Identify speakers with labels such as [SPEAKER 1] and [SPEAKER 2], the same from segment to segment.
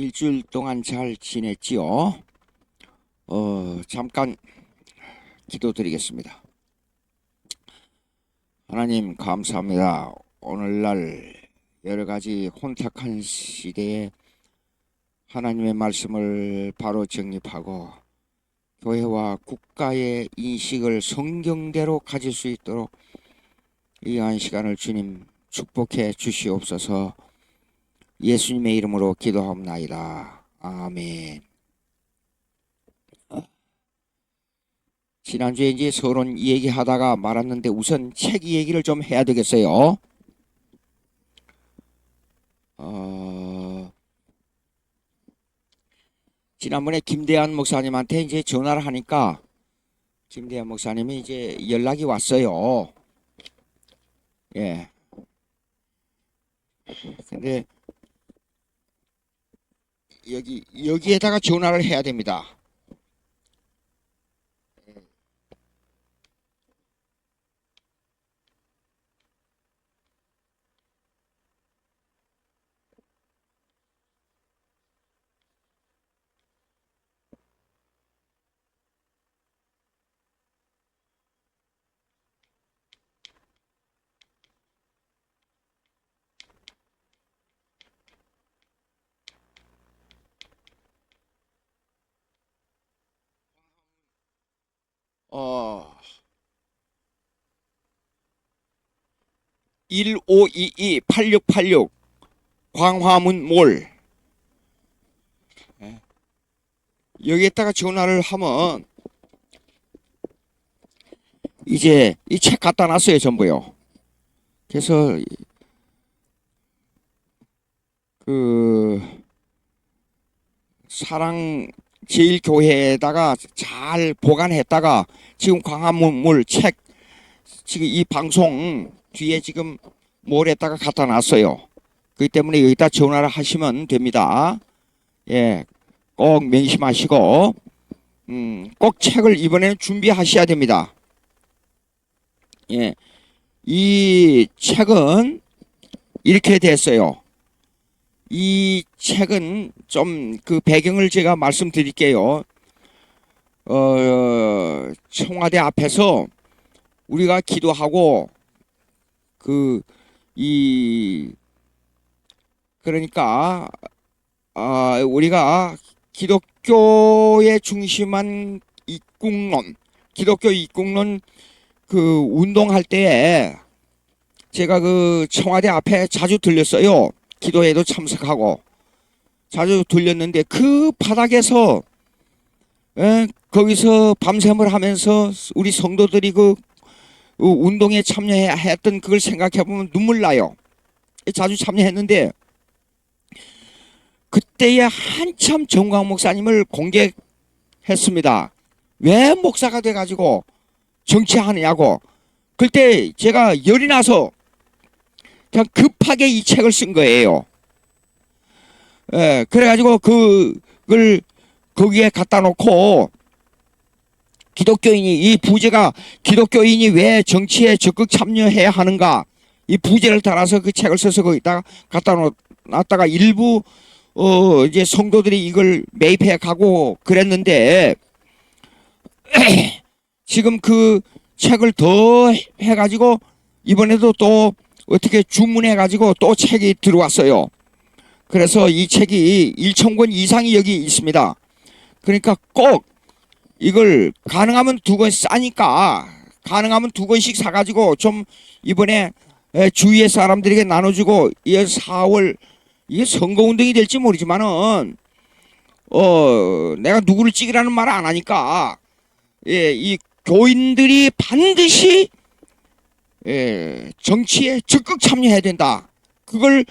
[SPEAKER 1] 일주일 동안 잘 지냈지요? 잠깐 기도드리겠습니다. 하나님 감사합니다. 오늘날 여러가지 혼탁한 시대에 하나님의 말씀을 바로 정립하고 교회와 국가의 인식을 성경대로 가질 수 있도록 이러한 시간을 주님 축복해 주시옵소서. 예수님의 이름으로 기도하옵나이다. 아멘. 지난주에 이제 서론 얘기하다가 말았는데 우선 책 얘기를 좀 해야 되겠어요. 지난번에 김대한 목사님한테 이제 전화를 하니까 김대한 목사님이 이제 연락이 왔어요. 예. 근데 여기에다가 전화를 해야 됩니다. 어, 1522-8686 광화문 몰. 여기에다가 전화를 하면 이제 이 책 갖다 놨어요, 전부요. 그래서 그 사랑제일교회에다가 잘 보관했다가 지금 광화문몰 책 지금 이 방송 뒤에 지금 몰에다가 갖다 놨어요. 그렇기 때문에 여기다 전화를 하시면 됩니다. 예, 꼭 명심하시고 꼭 책을 이번에는 준비하셔야 됩니다. 예, 이 책은 이렇게 됐어요. 이 책은 좀 그 배경을 제가 말씀드릴게요. 청와대 앞에서 우리가 기도하고 그러니까 우리가 기독교에 중심한 입국론, 기독교 입국론 그 운동할 때에 제가 그 청와대 앞에 자주 들렸어요. 기도회도 참석하고 자주 들렸는데 그 바닥에서 거기서 밤샘을 하면서 우리 성도들이 그 운동에 참여했던 그걸 생각해 보면 눈물 나요. 자주 참여했는데 그때에 한참 정광 목사님을 공격했습니다. 왜 목사가 돼가지고 정치하느냐고. 그때 제가 열이 나서 그냥 급하게 이 책을 쓴 거예요. 그래가지고 그걸 거기에 갖다 놓고 기독교인이 이 부제가 기독교인이 왜 정치에 적극 참여해야 하는가 이 부제를 달아서 그 책을 써서 거기다가 갖다 놨다가 일부 이제 성도들이 이걸 매입해 가고 그랬는데 지금 그 책을 더 해가지고 이번에도 또 어떻게 주문해가지고 또 책이 들어왔어요. 그래서 이 책이 1,000권 이상이 여기 있습니다. 그러니까 꼭 이걸 가능하면 2권 싸니까 가능하면 2권씩 사가지고 좀 이번에 주위의 사람들에게 나눠주고 이 4월 이게 선거운동이 될지 모르지만은 내가 누구를 찍으라는 말을 안 하니까 이 교인들이 반드시 정치에 적극 참여해야 된다. 그걸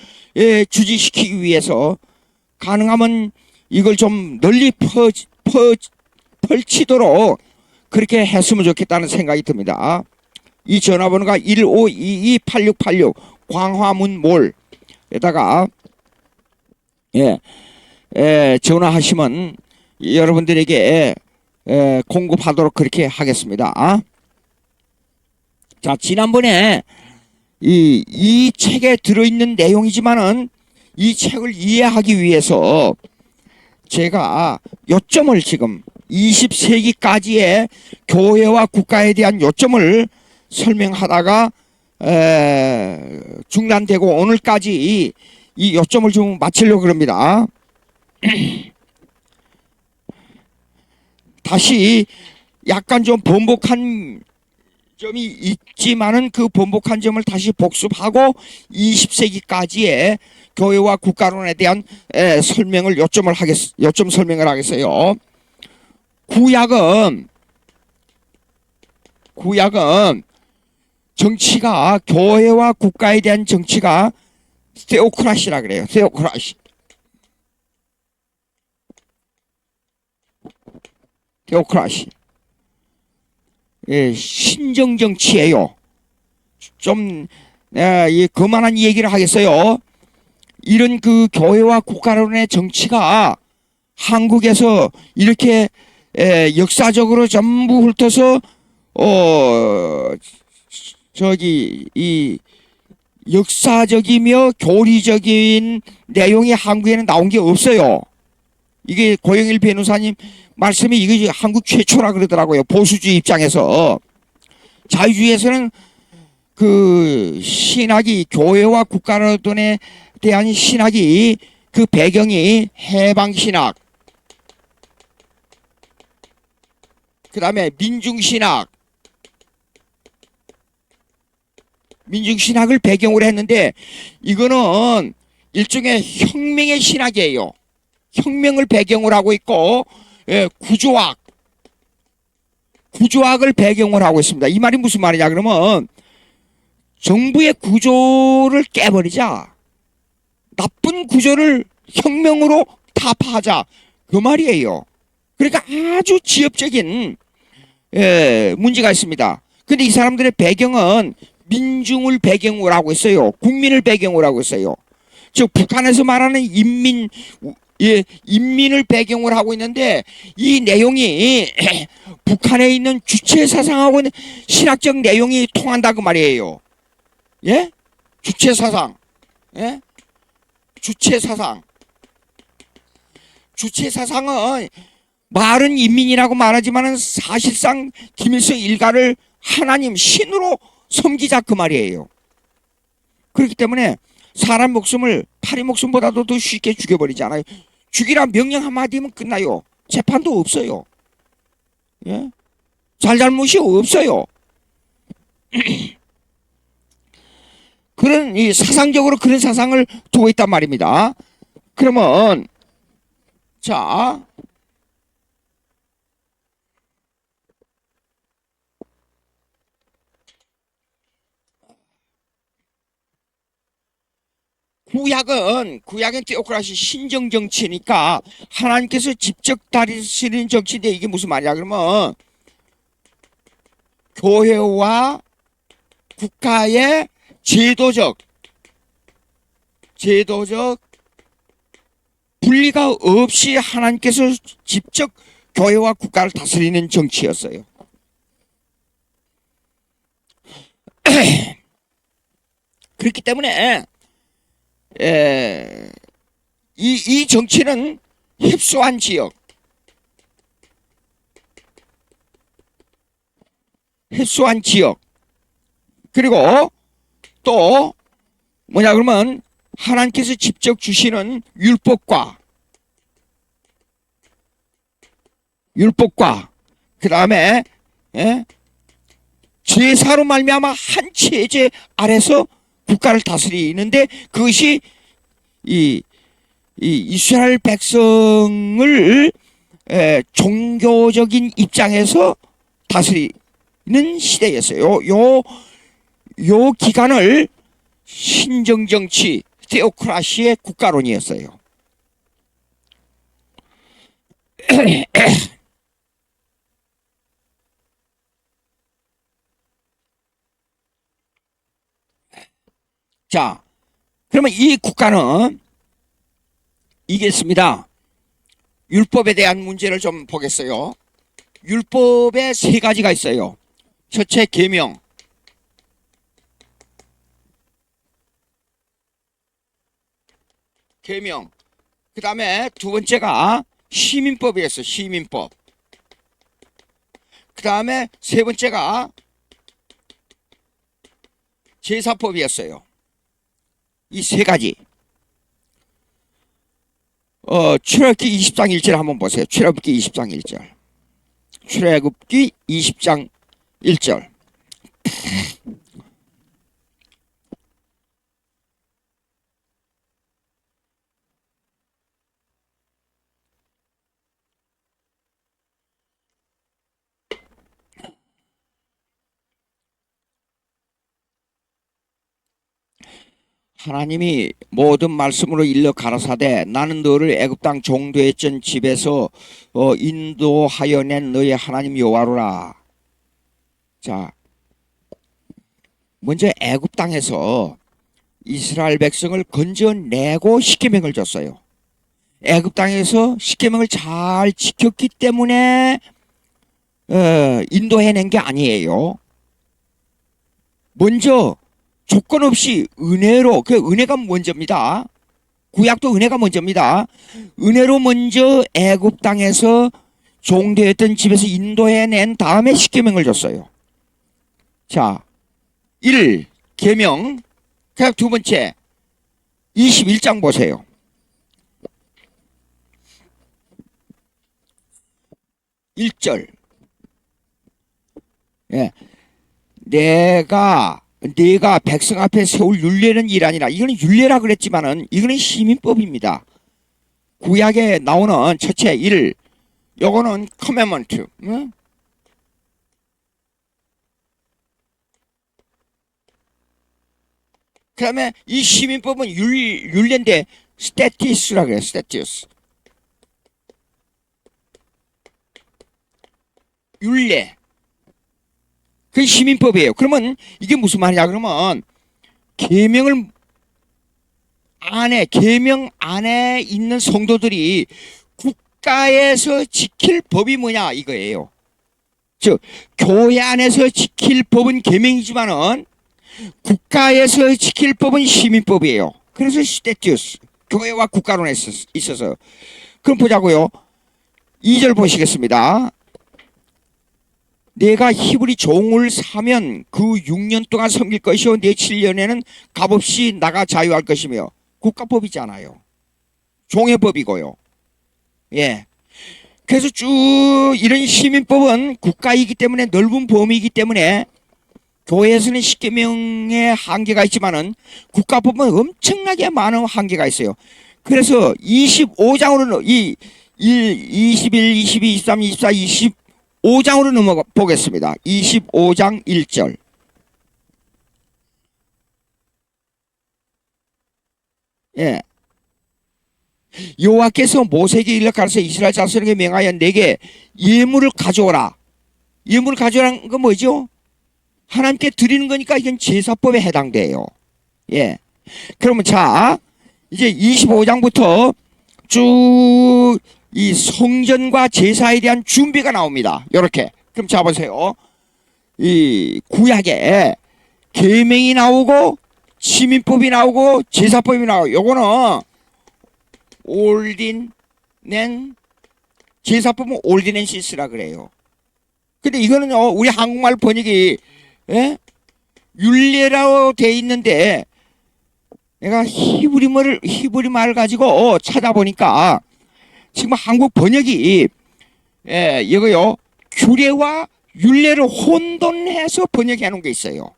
[SPEAKER 1] 주지시키기 위해서 가능하면 이걸 좀 널리 펼치도록 그렇게 했으면 좋겠다는 생각이 듭니다. 이 전화번호가 1522-8686 광화문 몰에다가 전화하시면 여러분들에게 공급하도록 그렇게 하겠습니다. 자, 지난번에 이 책에 들어있는 내용이지만은 이 책을 이해하기 위해서 제가 요점을 지금 20세기까지의 교회와 국가에 대한 요점을 설명하다가 중단되고 오늘까지 이 요점을 좀 마치려고 합니다. 다시 약간 좀 번복한 점이 있지만은 그 번복한 점을 다시 복습하고 20세기까지의 교회와 국가론에 대한 요점 설명을 하겠어요. 구약은 정치가 교회와 국가에 대한 정치가 테오크라시라 그래요. 테오크라시. 예, 신정 정치예요. 좀 그만한 얘기를 하겠어요. 이런 그 교회와 국가론의 정치가 한국에서 이렇게 역사적으로 전부 훑어서 이 역사적이며 교리적인 내용이 한국에는 나온 게 없어요. 이게 고영일 변호사님 말씀이 이게 한국 최초라 그러더라고요. 보수주의 입장에서. 자유주의에서는 그 신학이 교회와 국가론에 대한 신학이 그 배경이 해방신학, 그 다음에 민중신학을 배경으로 했는데 이거는 일종의 혁명의 신학이에요. 혁명을 배경으로 하고 있고 구조학을 배경으로 하고 있습니다. 이 말이 무슨 말이냐 그러면 정부의 구조를 깨버리자. 나쁜 구조를 혁명으로 타파하자. 그 말이에요. 그러니까 아주 지엽적인 문제가 있습니다. 근데 이 사람들의 배경은 민중을 배경으로 하고 있어요. 국민을 배경으로 하고 있어요. 즉 북한에서 말하는 인민을 배경으로 하고 있는데 이 내용이 북한에 있는 주체 사상하고 신학적 내용이 통한다 그 말이에요. 예? 주체 사상. 예? 주체 사상은 말은 인민이라고 말하지만은 사실상 김일성 일가를 하나님 신으로 섬기자 그 말이에요. 그렇기 때문에 사람 목숨을 파리 목숨보다도 더 쉽게 죽여버리잖아요. 죽이라 명령 한마디면 끝나요. 재판도 없어요. 예? 잘잘못이 없어요. 그런 이 사상적으로 그런 사상을 두고 있단 말입니다. 그러면 자 구약은 테오크라시 신정 정치니까 하나님께서 직접 다스리는 정치인데 이게 무슨 말이야 그러면 교회와 국가의 제도적 분리가 없이 하나님께서 직접 교회와 국가를 다스리는 정치였어요. 그렇기 때문에 이 정치는 협소한 지역, 그리고 또 뭐냐 그러면 하나님께서 직접 주시는 율법과 그 다음에 제사로 말미암아 한 체제 아래서 국가를 다스리는데 그것이 이 이스라엘 백성을 종교적인 입장에서 다스리는 시대였어요. 요 기간을 신정정치 테오크라시의 국가론이었어요. 자, 그러면 이 국가는 이겠습니다. 율법에 대한 문제를 좀 보겠어요. 율법에 세 가지가 있어요. 첫째 계명, 그 다음에 두 번째가 시민법이었어. 시민법. 그 다음에 세 번째가 제사법이었어요. 이 세 가지. 출애굽기 20장 1절 한번 보세요. 출애굽기 20장 1절. 출애굽기 20장 1절. 하나님이 모든 말씀으로 일러 가라사대 나는 너를 애굽 땅 종도의 전 집에서 인도하여 낸 너의 하나님 여호와로라. 자, 먼저 애굽 땅에서 이스라엘 백성을 건져내고 십계명을 줬어요. 애굽 땅에서 십계명을 잘 지켰기 때문에 인도해낸 게 아니에요. 먼저 조건 없이 은혜로, 그 은혜가 먼저입니다. 구약도 은혜가 먼저입니다. 은혜로 먼저 애굽 땅에서 종되었던 집에서 인도해낸 다음에 십계명을 줬어요. 자, 1. 계명. 그 두 번째 21장 보세요. (1절) 예, 내가 백성 앞에 세울 율례는 일 아니라, 이거는 율례라 그랬지만은 이거는 시민법입니다. 구약에 나오는 첫째 1, 요거는 커맨먼트. 응? 그 다음에 이 시민법은 율례인데 스태티스라 그래요. 스태티스. 율례. 그 시민법이에요. 그러면 이게 무슨 말이냐 그러면 계명 안에 있는 성도들이 국가에서 지킬 법이 뭐냐 이거예요. 즉 교회 안에서 지킬 법은 계명이지만은 국가에서 지킬 법은 시민법이에요. 그래서 스태튜스, 교회와 국가론에 있어서. 그럼 보자고요. 2절 보시겠습니다. 내가 히브리 종을 사면 그 6년 동안 섬길 것이요 내 7년에는 값없이 나가 자유할 것이며. 국가법이잖아요. 종의 법이고요. 예. 그래서 쭉 이런 시민법은 국가이기 때문에, 넓은 범위이기 때문에 교회에서는 십계명의 한계가 있지만은 국가법은 엄청나게 많은 한계가 있어요. 그래서 25장으로 21, 22, 23, 24, 25장으로 넘어가 보겠습니다. 25장 1절. 예. 여호와께서 모세에게 일러 가라사 이스라엘 자손에게 명하여 내게 예물을 가져오라. 예물을 가져오라는 건 뭐죠? 하나님께 드리는 거니까 이건 제사법에 해당돼요. 예. 그러면 자, 이제 25장부터 쭉 이 성전과 제사에 대한 준비가 나옵니다. 요렇게. 그럼 자 보세요. 이 구약에 계명이 나오고 시민법이 나오고 제사법이 나오고, 요거는 제사법은 올디넨시스라 그래요. 근데 이거는 우리 한국말 번역이 율례라고 돼 있는데, 내가 히브리 말을 가지고 찾아보니까 지금 한국 번역이 이거요, 규례와 율례를 혼돈해서 번역해 놓은 게 있어요.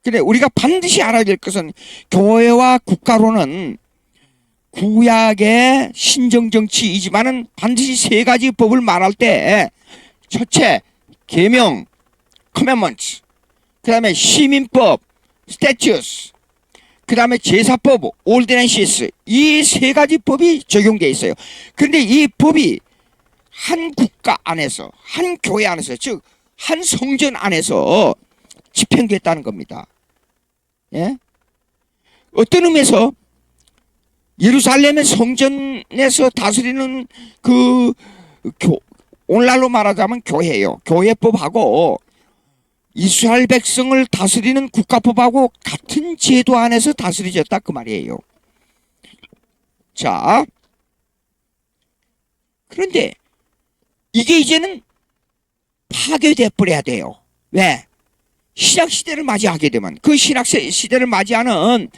[SPEAKER 1] 근데 우리가 반드시 알아야 될 것은 교회와 국가로는 구약의 신정정치이지만은 반드시 세 가지 법을 말할 때 첫째 계명 커맨먼트, 그 다음에 시민법 스태튜스, 그 다음에 제사법 올디넨시스, 이 세 가지 법이 적용되어 있어요. 그런데 이 법이 한 국가 안에서, 한 교회 안에서, 즉 한 성전 안에서 집행됐다는 겁니다. 예? 어떤 의미에서 예루살렘의 성전에서 다스리는 오늘날로 말하자면 교회예요. 교회법하고 이스라엘 백성을 다스리는 국가법하고 같은 제도 안에서 다스려졌다 그 말이에요. 자, 그런데 이게 이제는 파괴돼 버려야 돼요. 왜? 신약 시대를 맞이하게 되면 그 신약 시대를 맞이하는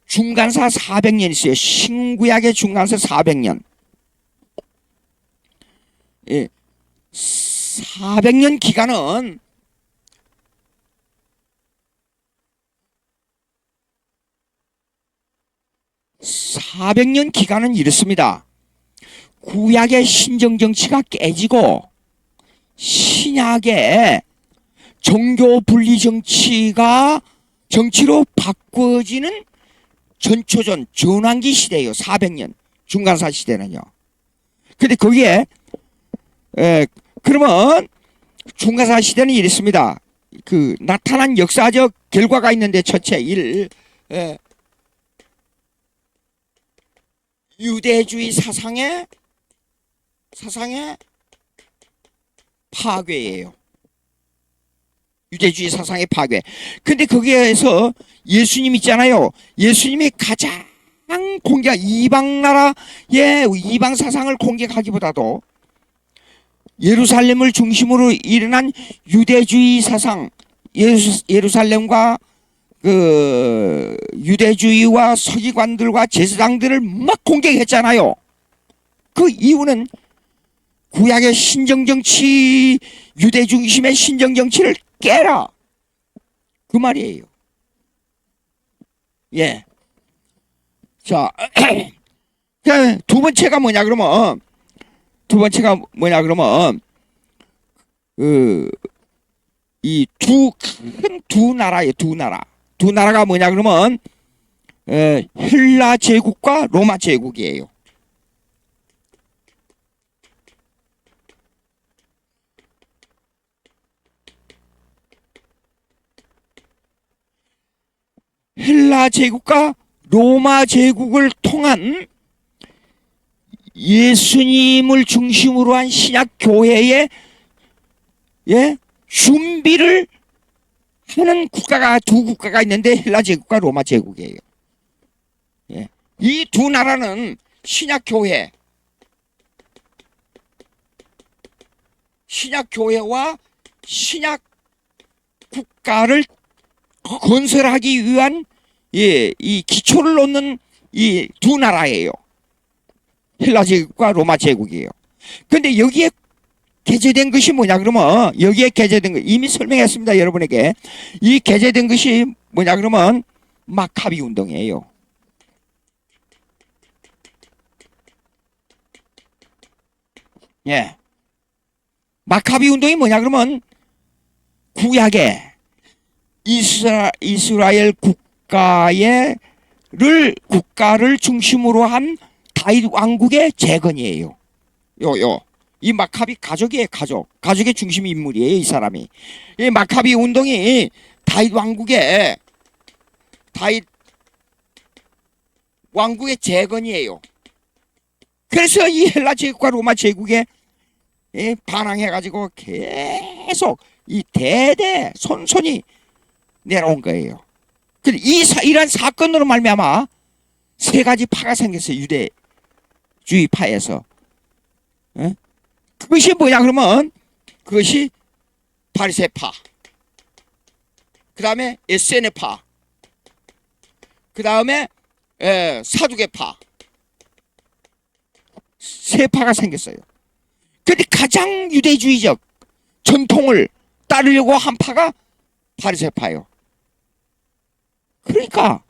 [SPEAKER 1] 중간사 400년 있어요. 신구약의 중간사 400년. 예. 400년 기간은 400년 기간은 이렇습니다. 구약의 신정 정치가 깨지고 신약의 종교 분리 정치가 정치로 바꿔지는 전초전 전환기 시대예요. 400년 중간사 시대는요. 근데 거기에 그러면 중간사 시대는 이랬습니다. 그 나타난 역사적 결과가 있는데 첫째 유대주의 사상의 파괴예요. 유대주의 사상의 파괴. 근데 거기에서 예수님 있잖아요. 예수님이 가장 이방 나라의 이방 사상을 공격하기보다도 예루살렘을 중심으로 일어난 유대주의 사상, 예루살렘과 그 유대주의와 서기관들과 제사장들을 막 공격했잖아요. 그 이유는 구약의 신정정치, 유대 중심의 신정정치를 깨라, 그 말이에요. 예. 자, 두 번째가 뭐냐 그러면 이 두 나라예요. 두 나라가 뭐냐 그러면 헬라 제국과 로마 제국이에요. 헬라 제국과 로마 제국을 통한 예수님을 중심으로 한 신약 교회의 준비를 하는 두 국가가 있는데 헬라 제국과 로마 제국이에요. 이 두 나라는 신약 교회와 신약 국가를 건설하기 위한 이 기초를 놓는 이 두 나라예요. 헬라 제국과 로마 제국이에요. 근데 여기에 게재된 것이 뭐냐 그러면 여기에 게재된 것 이미 설명했습니다. 여러분에게 이 게재된 것이 뭐냐 그러면 마카비 운동이에요. 예. 마카비 운동이 뭐냐 그러면 구약의 이스라엘 국가를 중심으로 한 다윗 왕국의 재건이에요. 이 마카비 가족이에요. 가족의 중심 인물이에요. 이 사람이. 이 마카비 운동이 다윗 왕국의 재건이에요. 그래서 이 헬라 제국과 로마 제국에 반항해가지고 계속 이 대대 손손이 내려온 거예요. 근데 이러한 사건으로 말미암아 세 가지 파가 생겼어요. 유대주의 파에서. 그것이 뭐냐 그러면 그것이 바리새파, 그 다음에 에세네파, 그 다음에 사두개파, 세 파가 생겼어요. 근데 가장 유대주의적 전통을 따르려고 한 파가 바리새파예요. 그러니까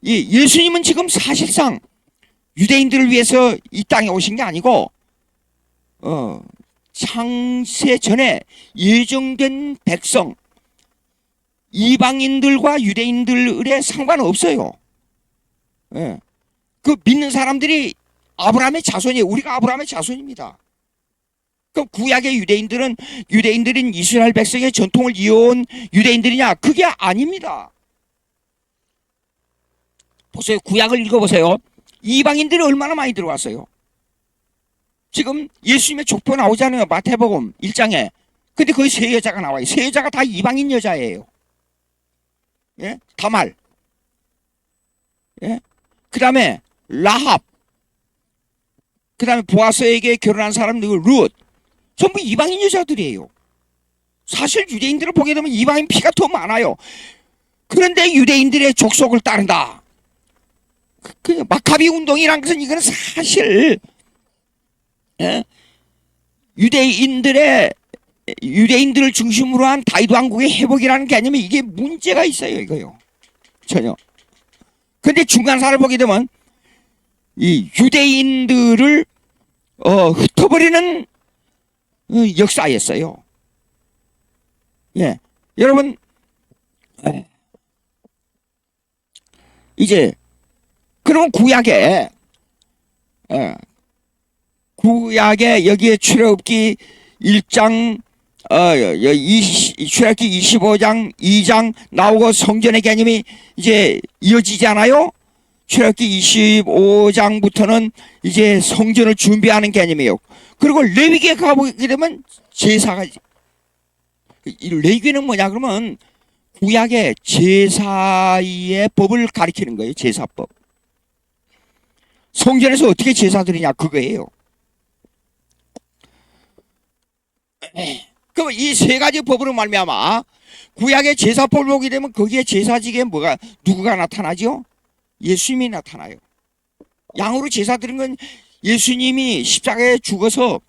[SPEAKER 1] 예수님은 지금 사실상 유대인들을 위해서 이 땅에 오신 게 아니고 창세 전에 예정된 백성 이방인들과 유대인들의 상관없어요. 그 믿는 사람들이 아브라함의 자손이에요. 우리가 아브라함의 자손입니다. 그럼 구약의 유대인들은 이스라엘 백성의 전통을 이어온 유대인들이냐? 그게 아닙니다. 보세요. 구약을 읽어보세요. 이방인들이 얼마나 많이 들어왔어요. 지금 예수님의 족보 나오잖아요. 마태복음 1장에. 근데 거기 세 여자가 나와요. 세 여자가 다 이방인 여자예요. 다말. 그 다음에 라합. 그 다음에 보아스에게 결혼한 사람 누구 룻, 전부 이방인 여자들이에요. 사실 유대인들을 보게 되면 이방인 피가 더 많아요. 그런데 유대인들의 족속을 따른다. 그 마카비 운동이란 것은 이거는 사실 유대인들을 중심으로 한 다윗 왕국의 회복이라는 개념에 이게 문제가 있어요. 이거요. 전혀. 근데 중간사를 보게 되면 이 유대인들을 흩어버리는 역사였어요. 예, 여러분 이제 그러면 구약에 여기에 출애굽기 1장 출애굽기 25장 2장 나오고 성전의 개념이 이제 이어지잖아요. 출애굽기 25장부터는 이제 성전을 준비하는 개념이에요. 그리고 레위기에 가보게 되면 제사가, 레위기는 뭐냐 그러면 구약의 제사의 법을 가리키는 거예요. 제사법. 성전에서 어떻게 제사 드리냐 그거예요. 그럼 이 세 가지 법으로 말미암아 구약의 제사법을 보게 되면 거기에 제사직에 누구가 나타나죠? 예수님이 나타나요. 양으로 제사 드린 건 예수님이 십자가에 죽어서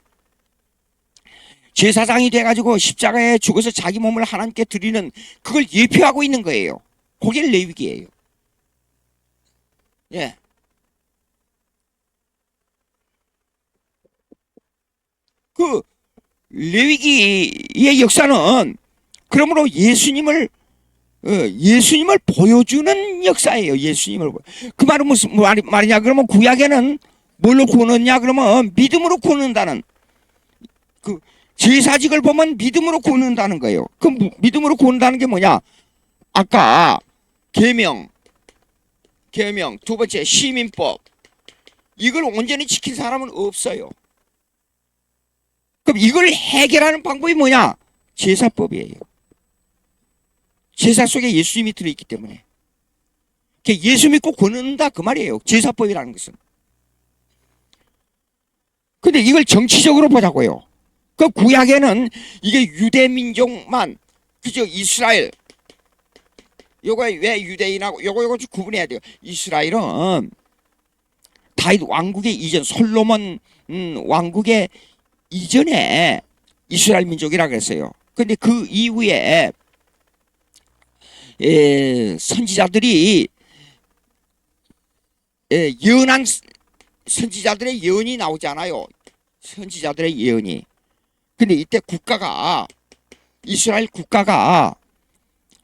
[SPEAKER 1] 제사장이 돼가지고 십자가에 죽어서 자기 몸을 하나님께 드리는 그걸 예표하고 있는 거예요. 그게 레위기예요. 예. 그 레위기의 역사는 그러므로 예수님을 보여주는 역사예요. 예수님을. 그 말은 무슨 말이냐 그러면 구약에는 뭘로 구원했냐 그러면 믿음으로 구원한다는, 그 제사직을 보면 믿음으로 구원한다는 거예요. 그 믿음으로 구원한다는 게 뭐냐? 아까 계명, 두 번째 시민법, 이걸 온전히 지킨 사람은 없어요. 그럼 이걸 해결하는 방법이 뭐냐? 제사법이에요. 제사 속에 예수님이 들어있기 때문에. 예수 믿고 구원한다 그 말이에요. 제사법이라는 것은. 근데 이걸 정치적으로 보자고요. 그 구약에는 이게 유대 민족만, 그죠? 이스라엘. 요거 왜 유대인하고 요거 좀 구분해야 돼요. 이스라엘은 다윗 왕국의 이전, 솔로몬 왕국의 이전에 이스라엘 민족이라 그랬어요. 근데 그 이후에 선지자들이 예언한 선지자들의 예언이 나오잖아요. 선지자들의 예언이. 근데 이때 이스라엘 국가가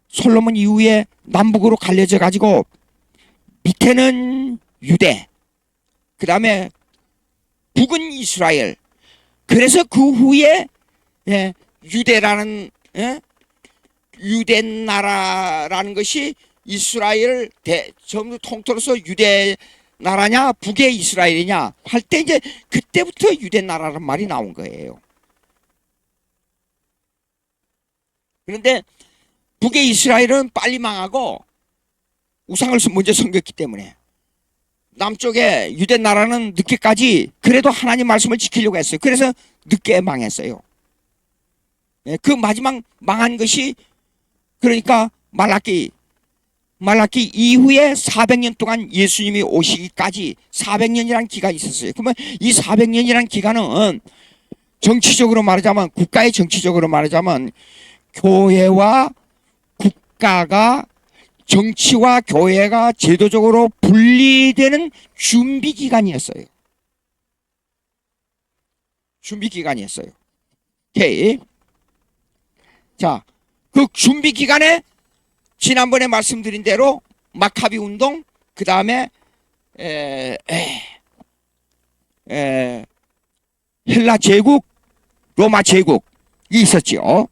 [SPEAKER 1] 솔로몬 이후에 남북으로 갈려져 가지고 밑에는 유대, 그 다음에 북은 이스라엘. 그래서 그 후에 유대라는 유대 나라라는 것이 이스라엘 전부 통틀어서 유대 나라냐 북의 이스라엘이냐 할 때 이제 그때부터 유대 나라라는 말이 나온 거예요. 그런데 북의 이스라엘은 빨리 망하고 우상을 먼저 섬겼기 때문에 남쪽의 유대 나라는 늦게까지 그래도 하나님 말씀을 지키려고 했어요. 그래서 늦게 망했어요. 그 마지막 망한 것이 그러니까 말라기 이후에 400년 동안 예수님이 오시기까지 400년이라는 기간이 있었어요. 그러면 이 400년이라는 기간은 정치적으로 말하자면, 국가의 정치적으로 말하자면 교회와 국가가, 정치와 교회가 제도적으로 분리되는 준비 기간이었어요. 준비 기간이었어요. 오케이. 자, 그 준비 기간에 지난번에 말씀드린 대로 마카비 운동, 그 다음에 헬라 제국, 로마 제국이 있었죠.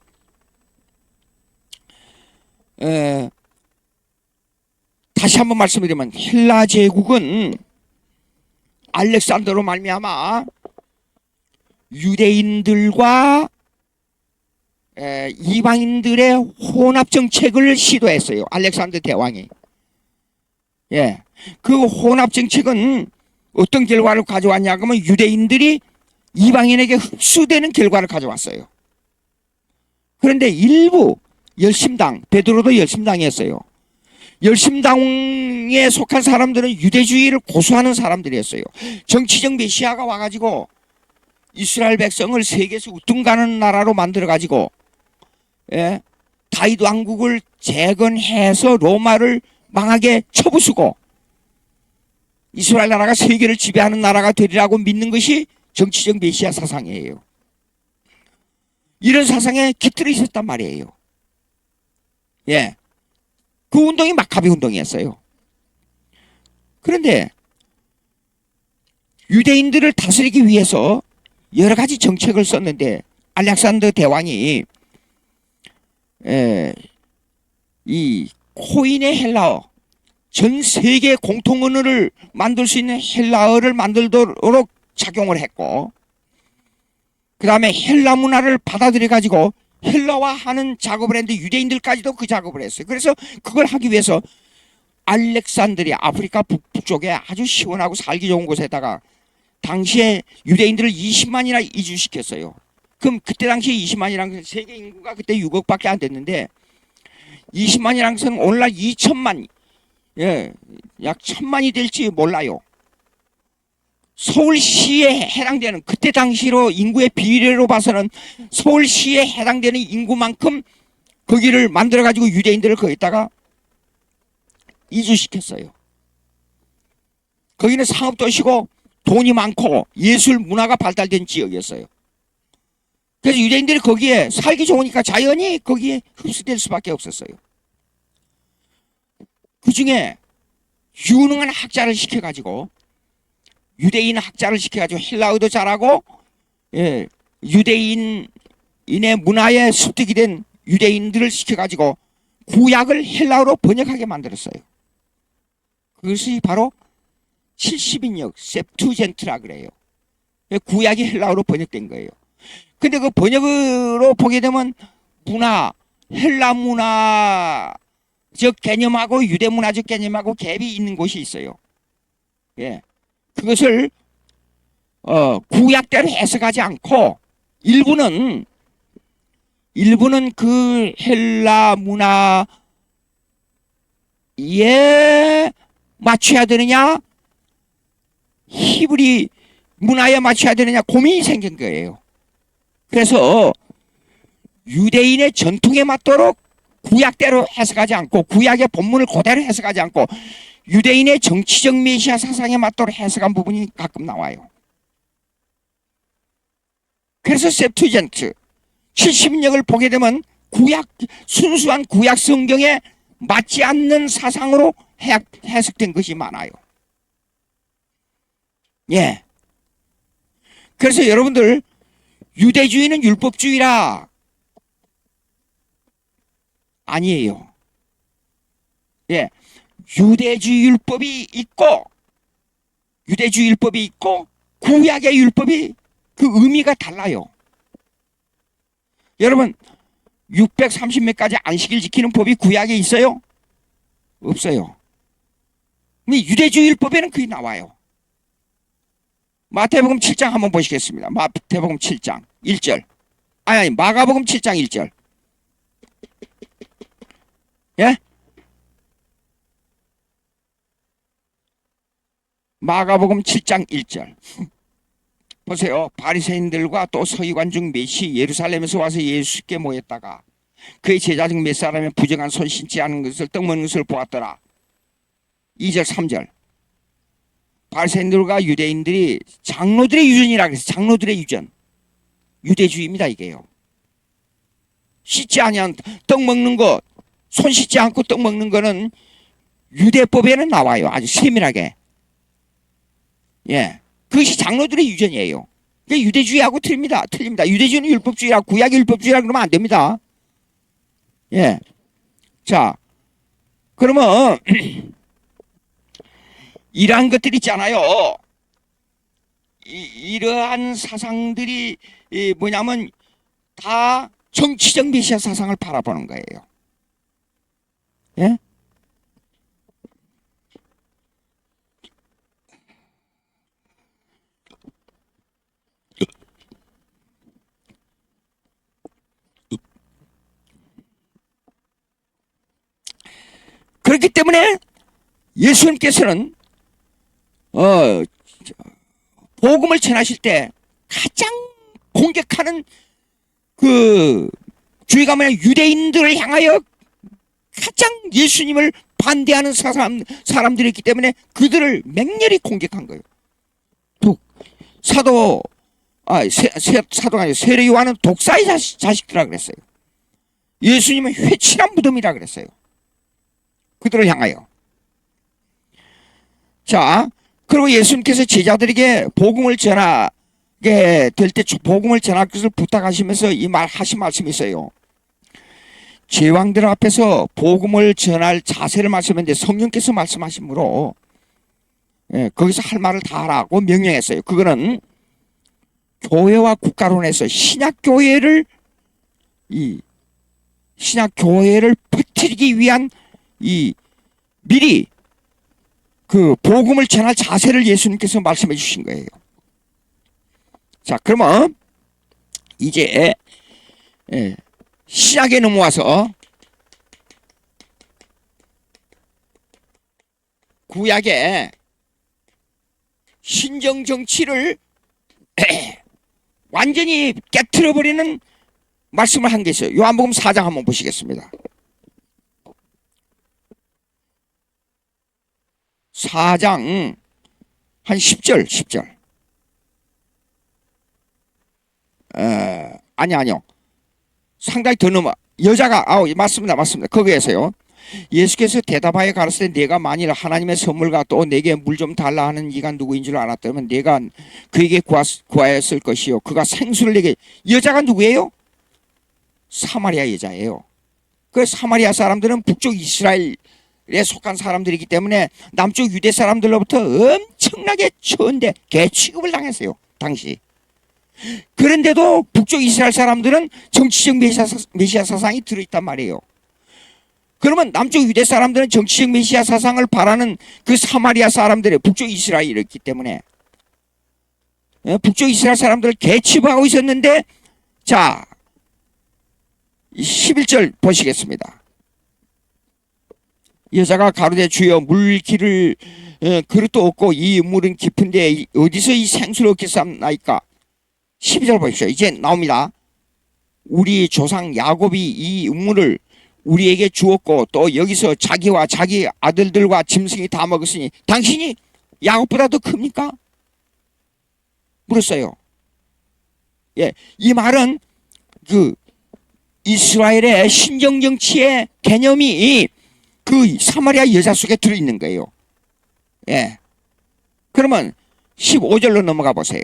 [SPEAKER 1] 다시 한번 말씀드리면 헬라 제국은 알렉산더로 말미암아 유대인들과 이방인들의 혼합 정책을 시도했어요. 알렉산더 대왕이. 그 혼합 정책은 어떤 결과를 가져왔냐 그러면 유대인들이 이방인에게 흡수되는 결과를 가져왔어요. 그런데 일부 열심당, 베드로도 열심당이었어요. 열심당에 속한 사람들은 유대주의를 고수하는 사람들이었어요. 정치적 메시아가 와가지고 이스라엘 백성을 세계에서 우뚱가는 나라로 만들어가지고, 예, 다윗 왕국을 재건해서 로마를 망하게 쳐부수고 이스라엘 나라가 세계를 지배하는 나라가 되리라고 믿는 것이 정치적 메시아 사상이에요. 이런 사상에 깃들어 있었단 말이에요. 예, 그 운동이 마카비 운동이었어요. 그런데 유대인들을 다스리기 위해서 여러 가지 정책을 썼는데 알렉산더 대왕이 이 코인의 헬라어, 전 세계 공통 언어를 만들 수 있는 헬라어를 만들도록 작용을 했고, 그 다음에 헬라 문화를 받아들여 가지고 헬라화하는 작업을 했는데 유대인들까지도 그 작업을 했어요. 그래서 그걸 하기 위해서 알렉산드리아, 아프리카 북쪽에 아주 시원하고 살기 좋은 곳에다가 당시에 유대인들을 20만이나 이주시켰어요. 그럼 그때 당시에 20만이란 세계 인구가 그때 6억밖에 안 됐는데 20만이란 것은 오늘날 2천만, 예, 약 1,000만이 될지 몰라요. 서울시에 해당되는, 그때 당시로 인구의 비례로 봐서는 서울시에 해당되는 인구만큼 거기를 만들어가지고 유대인들을 거기다가 이주시켰어요. 거기는 상업도시고 돈이 많고 예술 문화가 발달된 지역이었어요. 그래서 유대인들이 거기에 살기 좋으니까 자연히 거기에 흡수될 수밖에 없었어요. 그 중에 유능한 학자를 시켜가지고, 유대인 학자를 시켜가지고 헬라어도 잘하고, 예, 유대인의 문화에 습득이 된 유대인들을 시켜가지고 구약을 헬라어로 번역하게 만들었어요. 그것이 바로 70인역 셉투젠트라 그래요. 구약이 헬라어로 번역된 거예요. 근데 그 번역으로 보게 되면 문화, 헬라 문화적 개념하고 유대 문화적 개념하고 갭이 있는 곳이 있어요. 예, 그것을 구약대로 해석하지 않고 일부는 그 헬라 문화에 맞춰야 되느냐, 히브리 문화에 맞춰야 되느냐 고민이 생긴 거예요. 그래서 유대인의 전통에 맞도록 구약대로 해석하지 않고, 구약의 본문을 그대로 해석하지 않고 유대인의 정치적 메시아 사상에 맞도록 해석한 부분이 가끔 나와요. 그래서 셉투젠트 70인역을 보게 되면 순수한 구약 성경에 맞지 않는 사상으로 해석된 것이 많아요. 예. 그래서 여러분들, 유대주의는 율법주의라 아니에요. 예, 유대주의 율법이 있고 구약의 율법이 그 의미가 달라요. 여러분, 630몇 가지 안식일 지키는 법이 구약에 있어요? 없어요. 근데 유대주의 율법에는 그게 나와요. 마태복음 7장 한번 보시겠습니다. 마태복음 7장 1절. 아니, 마가복음 7장 1절. 예? 마가복음 7장 1절. 보세요. 바리새인들과 또 서기관 중 몇이 예루살렘에서 와서 예수께 모였다가 그의 제자 중 몇 사람이 부정한 손 씻지 않은 것을 떡 먹는 것을 보았더라. 2절 3절. 바리새인들과 유대인들이 장로들의 유전이라 그래서 장로들의 유전. 유대주의입니다, 이게요. 씻지 아니한 떡 먹는 거, 손 씻지 않고 떡 먹는 거는 유대법에는 나와요. 아주 세밀하게. 예. 그것이 장로들의 유전이에요. 그러니까 유대주의하고 틀립니다. 유대주의는 율법주의라, 구약이 율법주의라 그러면 안 됩니다. 예. 자, 그러면 이러한 것들 있잖아요. 이러한 사상들이 뭐냐면 다 정치적 메시아 사상을 바라보는 거예요. 예? 그렇기 때문에 예수님께서는 복음을 전하실 때 가장 공격하는 그 주의가 뭐냐, 유대인들을 향하여 가장 예수님을 반대하는 사람들이 있기 때문에 그들을 맹렬히 공격한 거예요. 사도가 아니라 세례 요한은 독사의 자식들이라 그랬어요. 예수님은 회칠한 무덤이라 그랬어요. 그들을 향하여. 자, 그리고 예수님께서 제자들에게 복음을 전하게 될 때 복음을 전할 것을 부탁하시면서 이 말 하신 말씀이 있어요. 제왕들 앞에서 복음을 전할 자세를 말씀했는데 성령께서 말씀하시므로 거기서 할 말을 다 하라고 명령했어요. 그거는 교회와 국가론에서 신약교회를 퍼뜨리기 위한 미리 그 복음을 전할 자세를 예수님께서 말씀해 주신 거예요. 자, 그러면 이제 신약에 넘어와서 구약의 신정 정치를 완전히 깨트려버리는 말씀을 한 게 있어요. 요한복음 4장 한번 보시겠습니다. 4장 한 10절. 아니요. 상당히 더 넘어. 여자가, 맞습니다. 거기에서요. 예수께서 대답하여 가라사대 내가 만일 하나님의 선물과 또 내게 물 좀 달라 하는 이가 누구인 줄 알았다면 내가 그에게 구하였을 것이요. 그가 생수를 내게. 여자가 누구예요? 사마리아 여자예요. 그 사마리아 사람들은 북쪽 이스라엘에 속한 사람들이기 때문에 남쪽 유대 사람들로부터 엄청나게 처은데 개 취급을 당했어요. 당시. 그런데도 북쪽 이스라엘 사람들은 정치적 메시아 사상이 들어있단 말이에요. 그러면 남쪽 유대 사람들은 정치적 메시아 사상을 바라는 그 사마리아 사람들의 북쪽 이스라엘이었기 때문에 북쪽 이스라엘 사람들을 개취하고 있었는데, 자 11절 보시겠습니다. 여자가 가로되 주여 물기를 그릇도 없고 이 물은 깊은데 어디서 이 생수를 얻겠사옵나이까. 12절 보십시오. 이제 나옵니다. 우리 조상 야곱이 이 물을 우리에게 주었고 또 여기서 자기와 자기 아들들과 짐승이 다 먹었으니 당신이 야곱보다 더 큽니까? 물었어요. 이 말은 그 이스라엘의 신정정치의 개념이 그 사마리아 여자 속에 들어있는 거예요. 그러면 15절로 넘어가 보세요.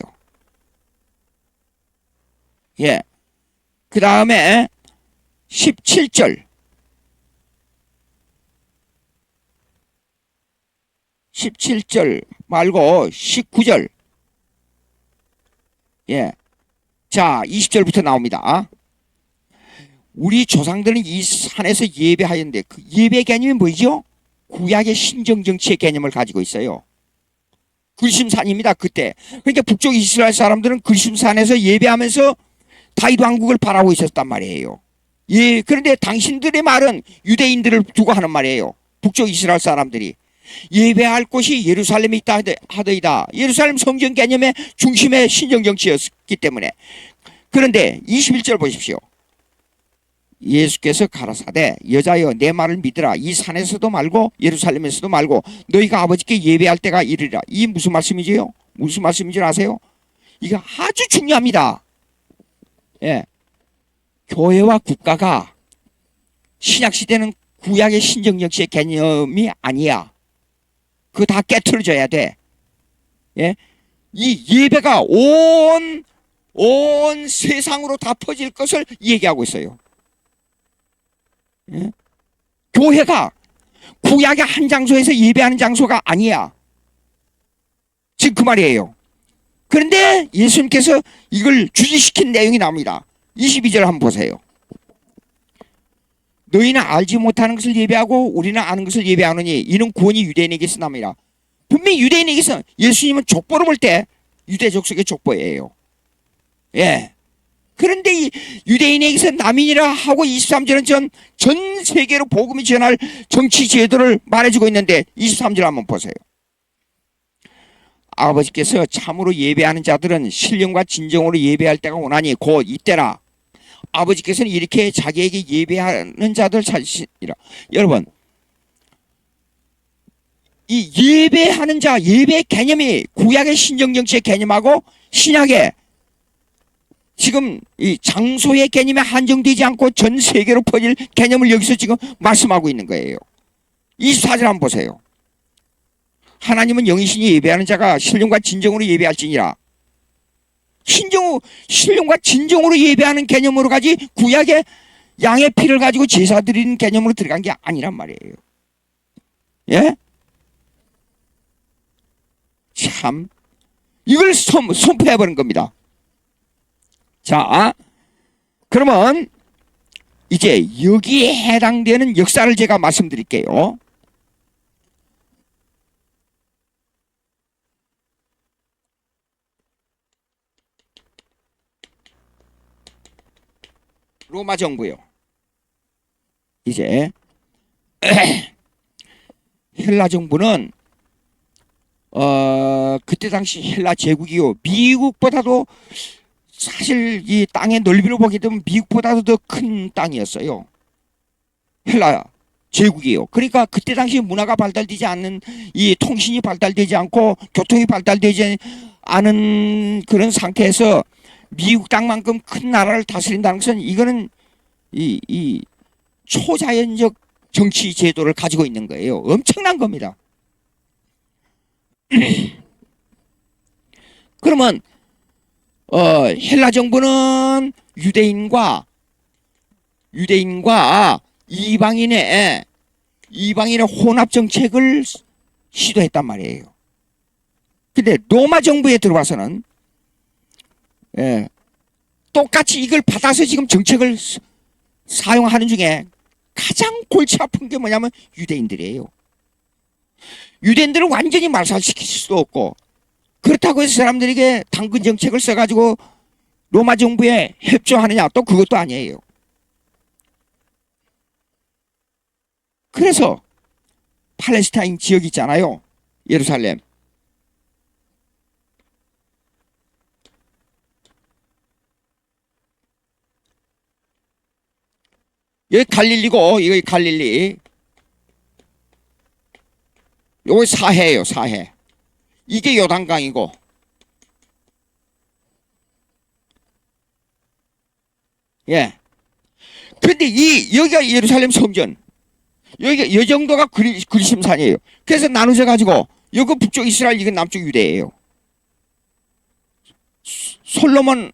[SPEAKER 1] 그 다음에 17절. 17절 말고 19절. 자, 20절부터 나옵니다. 우리 조상들은 이 산에서 예배하였는데 그 예배 개념이 뭐죠? 구약의 신정정치의 개념을 가지고 있어요. 글심산입니다. 그때. 그러니까 북쪽 이스라엘 사람들은 글심산에서 예배하면서 다윗 왕국을 바라고 있었단 말이에요. 그런데 당신들의 말은 유대인들을 두고 하는 말이에요. 북쪽 이스라엘 사람들이. 예배할 곳이 예루살렘에 있다 하더이다. 예루살렘 성전 개념의 중심의 신정정치였기 때문에. 그런데 21절 보십시오. 예수께서 가라사대 여자여 내 말을 믿으라. 이 산에서도 말고 예루살렘에서도 말고 너희가 아버지께 예배할 때가 이르리라. 이 무슨 말씀이지요? 무슨 말씀인지 아세요? 이게 아주 중요합니다. 교회와 국가가 신약시대는 구약의 신정정치의 개념이 아니야. 그거 다 깨트려져야 돼. 이 예배가 온 세상으로 다 퍼질 것을 얘기하고 있어요. 교회가 구약의 한 장소에서 예배하는 장소가 아니야. 지금 그 말이에요. 그런데 예수님께서 이걸 주지시킨 내용이 나옵니다. 22절 한번 보세요. 너희는 알지 못하는 것을 예배하고 우리는 아는 것을 예배하노니 이는 구원이 유대인에게서 납니다. 분명히 유대인에게서 예수님은 족보를 볼 때 유대 족속의 족보예요. 그런데 이 유대인에게서 남인이라 하고 23절은 전 세계로 복음이 전할 정치 제도를 말해주고 있는데 23절 한번 보세요. 아버지께서 참으로 예배하는 자들은 신령과 진정으로 예배할 때가 오나니 곧 이때라. 아버지께서는 이렇게 자기에게 예배하는 자들 찾으시니라. 여러분, 이 예배하는 자, 예배 개념이 구약의 신정정치의 개념하고 신약의 지금 이 장소의 개념에 한정되지 않고 전 세계로 퍼질 개념을 여기서 지금 말씀하고 있는 거예요. 24절 한번 보세요. 하나님은 영이시니 예배하는 자가 신령과 진정으로 예배할지니라. 신령과 진정으로 예배하는 개념으로 가지 구약의 양의 피를 가지고 제사 드리는 개념으로 들어간 게 아니란 말이에요. 예? 참 이걸 선포해버린 겁니다. 자, 그러면 이제 여기에 해당되는 역사를 제가 말씀드릴게요. 로마 정부요. 이제 헬라 정부는 그때 당시 헬라 제국이요. 미국보다도 사실 이 땅의 넓이로 보게 되면 미국보다도 더 큰 땅이었어요. 헬라 제국이요. 그러니까 그때 당시 문화가 발달되지 않는 이 통신이 발달되지 않고 교통이 발달되지 않은 그런 상태에서 미국 땅만큼 큰 나라를 다스린다는 것은 이거는 이 초자연적 정치 제도를 가지고 있는 거예요. 엄청난 겁니다. 그러면 헬라 정부는 유대인과 이방인의 혼합 정책을 시도했단 말이에요. 근데 로마 정부에 들어와서는 똑같이 이걸 받아서 지금 정책을 사용하는 중에 가장 골치 아픈 게 뭐냐면 유대인들이에요. 유대인들을 완전히 말살시킬 수도 없고 그렇다고 해서 사람들에게 당근 정책을 써가지고 로마 정부에 협조하느냐 또 그것도 아니에요. 그래서 팔레스타인 지역 있잖아요. 예루살렘. 여기 갈릴리고 여기 갈릴리. 여기 사해예요. 사해. 이게 요단강이고 예. 근데 여기가 예루살렘 성전 여기가 이 정도가 그리심산이에요. 그래서 나누져 가지고 여기 북쪽 이스라엘 이건 남쪽 유대예요. 솔로몬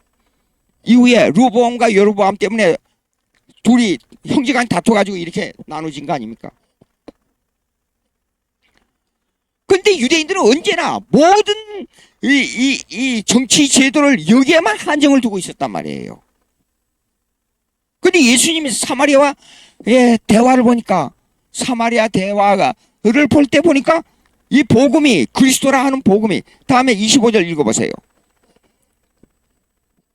[SPEAKER 1] 이후에 르호보암과 여로보암 때문에 둘이 형제간 다퉈가지고 이렇게 나눠진 거 아닙니까? 근데 유대인들은 언제나 모든 이 정치 제도를 여기에만 한정을 두고 있었단 말이에요. 근데 예수님이 사마리아와 대화를 보니까 사마리아 대화를 볼 때 보니까 이 복음이 그리스도라 하는 복음이 다음에 25절 읽어보세요.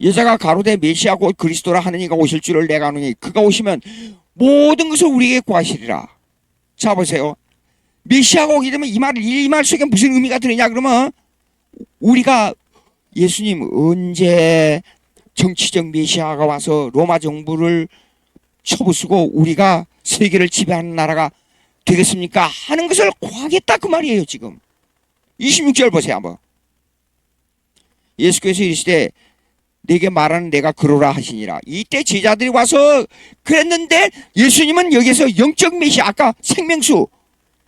[SPEAKER 1] 여자가 가로되 메시아 곧 그리스도라 하는 이가 오실 줄을 내가 아노니 그가 오시면 모든 것을 우리에게 구하시리라. 자 보세요. 메시아가 오게 되면 이 말 속에 무슨 의미가 들으냐 그러면 우리가 예수님 언제 정치적 메시아가 와서 로마 정부를 쳐부수고 우리가 세계를 지배하는 나라가 되겠습니까? 하는 것을 구하겠다 그 말이에요. 지금 26절 보세요 한번. 예수께서 이르시되 내게 말하는 내가 그러라 하시니라. 이때 제자들이 와서 그랬는데 예수님은 여기서 영적 메시아 아까 생명수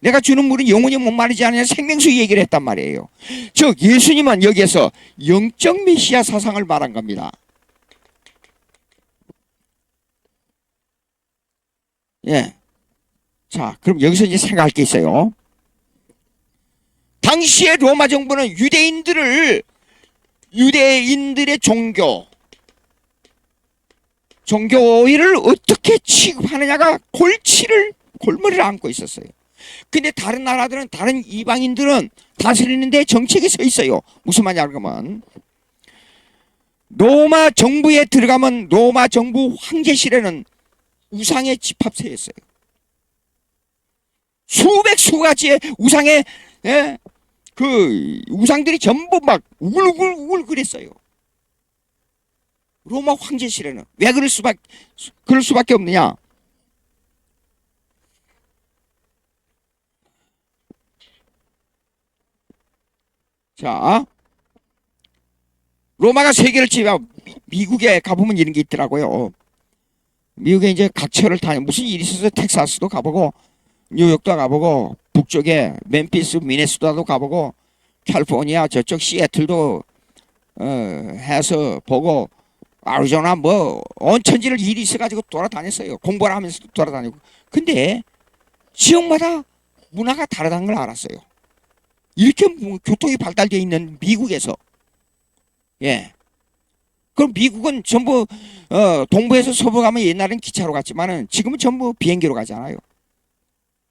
[SPEAKER 1] 내가 주는 물은 영원히 목마르지 않으냐 생명수 얘기를 했단 말이에요. 즉 예수님은 여기에서 영적 메시아 사상을 말한 겁니다. 예. 자, 그럼 여기서 이제 생각할 게 있어요. 당시에 로마 정부는 유대인들의 종교를 어떻게 취급하느냐가 골머리를 앓고 있었어요. 근데 다른 나라들은 다른 이방인들은 다스리는데 정책이 서 있어요. 무슨 말이냐 그러면 로마 정부에 들어가면 로마 정부 황제실에는 우상의 집합체였어요. 수백 수가지의 우상의 그 우상들이 전부 막 우글우글 그랬어요. 로마 황제실에는. 왜 그럴 수밖에 없느냐? 자, 로마가 세계를 지배하고 미국에 가보면 이런 게 있더라고요. 미국에 이제 각처를 무슨 일이 있어서 텍사스도 가보고 뉴욕도 가보고 북쪽에 멤피스, 미네소타도 가보고 캘리포니아 저쪽 시애틀도 해서 보고 아리조나 뭐 온 천지를 일이 있어가지고 돌아다녔어요. 공부를 하면서도 돌아다니고. 근데 지역마다 문화가 다르다는 걸 알았어요. 이렇게 교통이 발달되어 있는 미국에서. 예. 그럼 미국은 전부 동부에서 서부 가면 옛날엔 기차로 갔지만은 지금은 전부 비행기로 가잖아요.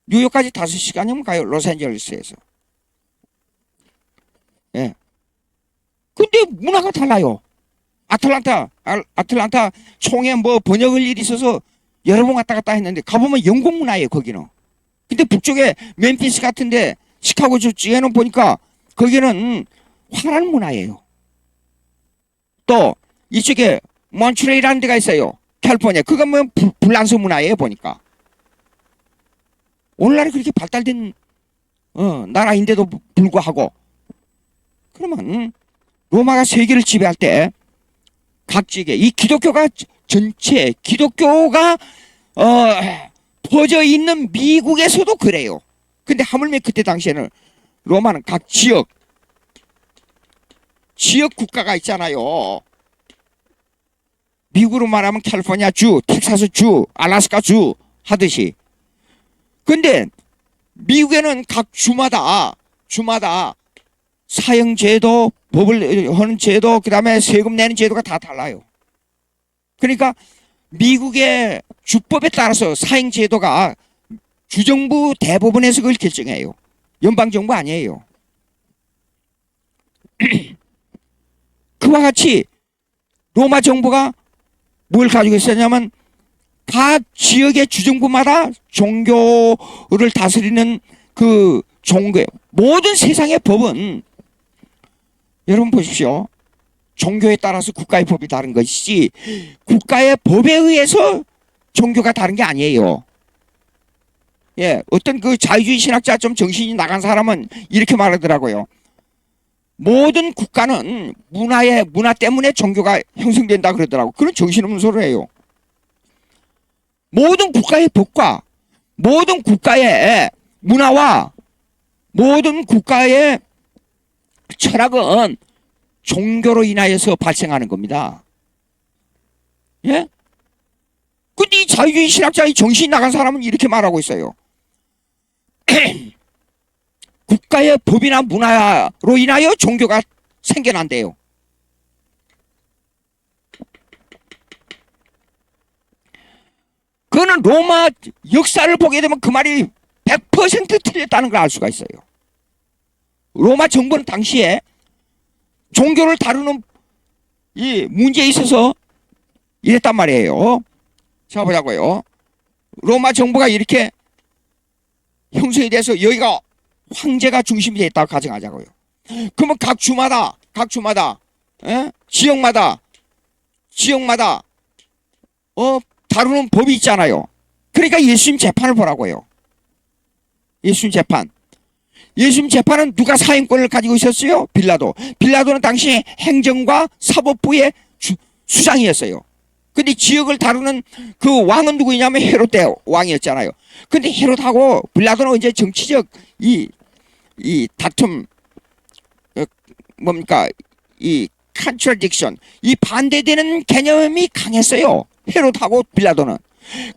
[SPEAKER 1] 뉴욕까지 5시간이면 가요. 로스앤젤레스에서. 예. 근데 문화가 달라요. 아틀란타 총에 뭐 번역을 일이 있어서 여러 번 왔다 갔다 했는데 가보면 영국 문화예요, 거기는. 근데 북쪽에 멤피스 같은데 시카고 주에는 보니까 거기는 화난 문화예요. 또 이쪽에 몬트레이라는 데가 있어요. 캘리포니아. 그건 뭐 불란서 문화예요, 보니까. 오늘날에 그렇게 발달된 나라인데도 불구하고 그러면 로마가 세계를 지배할 때 각 지역에 이 기독교가 전체 기독교가 퍼져 있는 미국에서도 그래요. 근데 하물며 그때 당시에는 로마는 각 지역 국가가 있잖아요. 미국으로 말하면 캘리포니아 주, 텍사스 주, 알래스카 주 하듯이. 근데 미국에는 각 주마다 사형제도, 법을 하는 제도, 그 다음에 세금 내는 제도가 다 달라요. 그러니까 미국의 주법에 따라서 사형제도가 주정부 대법원에서 그걸 결정해요. 연방정부 아니에요. 그와 같이 로마 정부가 뭘 가지고 있었냐면 각 지역의 주정부마다 종교를 다스리는 그 종교, 모든 세상의 법은 여러분 보십시오. 종교에 따라서 국가의 법이 다른 것이지 국가의 법에 의해서 종교가 다른 게 아니에요. 예, 어떤 그 자유주의 신학자 좀 정신이 나간 사람은 이렇게 말하더라고요. 모든 국가는 문화 때문에 종교가 형성된다 그러더라고. 그런 정신없는 소리예요. 모든 국가의 법과 모든 국가의 문화와 모든 국가의 철학은 종교로 인하여서 발생하는 겁니다. 예? 근데 이 자유주의 신학자의 정신이 나간 사람은 이렇게 말하고 있어요. 국가의 법이나 문화로 인하여 종교가 생겨난대요. 그거는 로마 역사를 보게 되면 그 말이 100% 틀렸다는 걸 알 수가 있어요. 로마 정부는 당시에 종교를 다루는 이 문제에 있어서 이랬단 말이에요. 자, 보자고요. 로마 정부가 이렇게 형성이 돼서 여기가 황제가 중심이 됐다고 가정하자고요. 그러면 각 주마다 지역마다 다루는 법이 있잖아요. 그러니까 예수님 재판을 보라고요. 예수님 재판은 누가 사형권을 가지고 있었어요? 빌라도. 빌라도는 당시 행정과 사법부의 수장이었어요. 근데 지역을 다루는 그 왕은 누구냐면 헤롯 대 왕이었잖아요. 근데 헤롯하고 빌라도는 이제 정치적 이 다툼, 뭡니까? 이 contradiction, 이 반대되는 개념이 강했어요. 헤롯하고 빌라도는.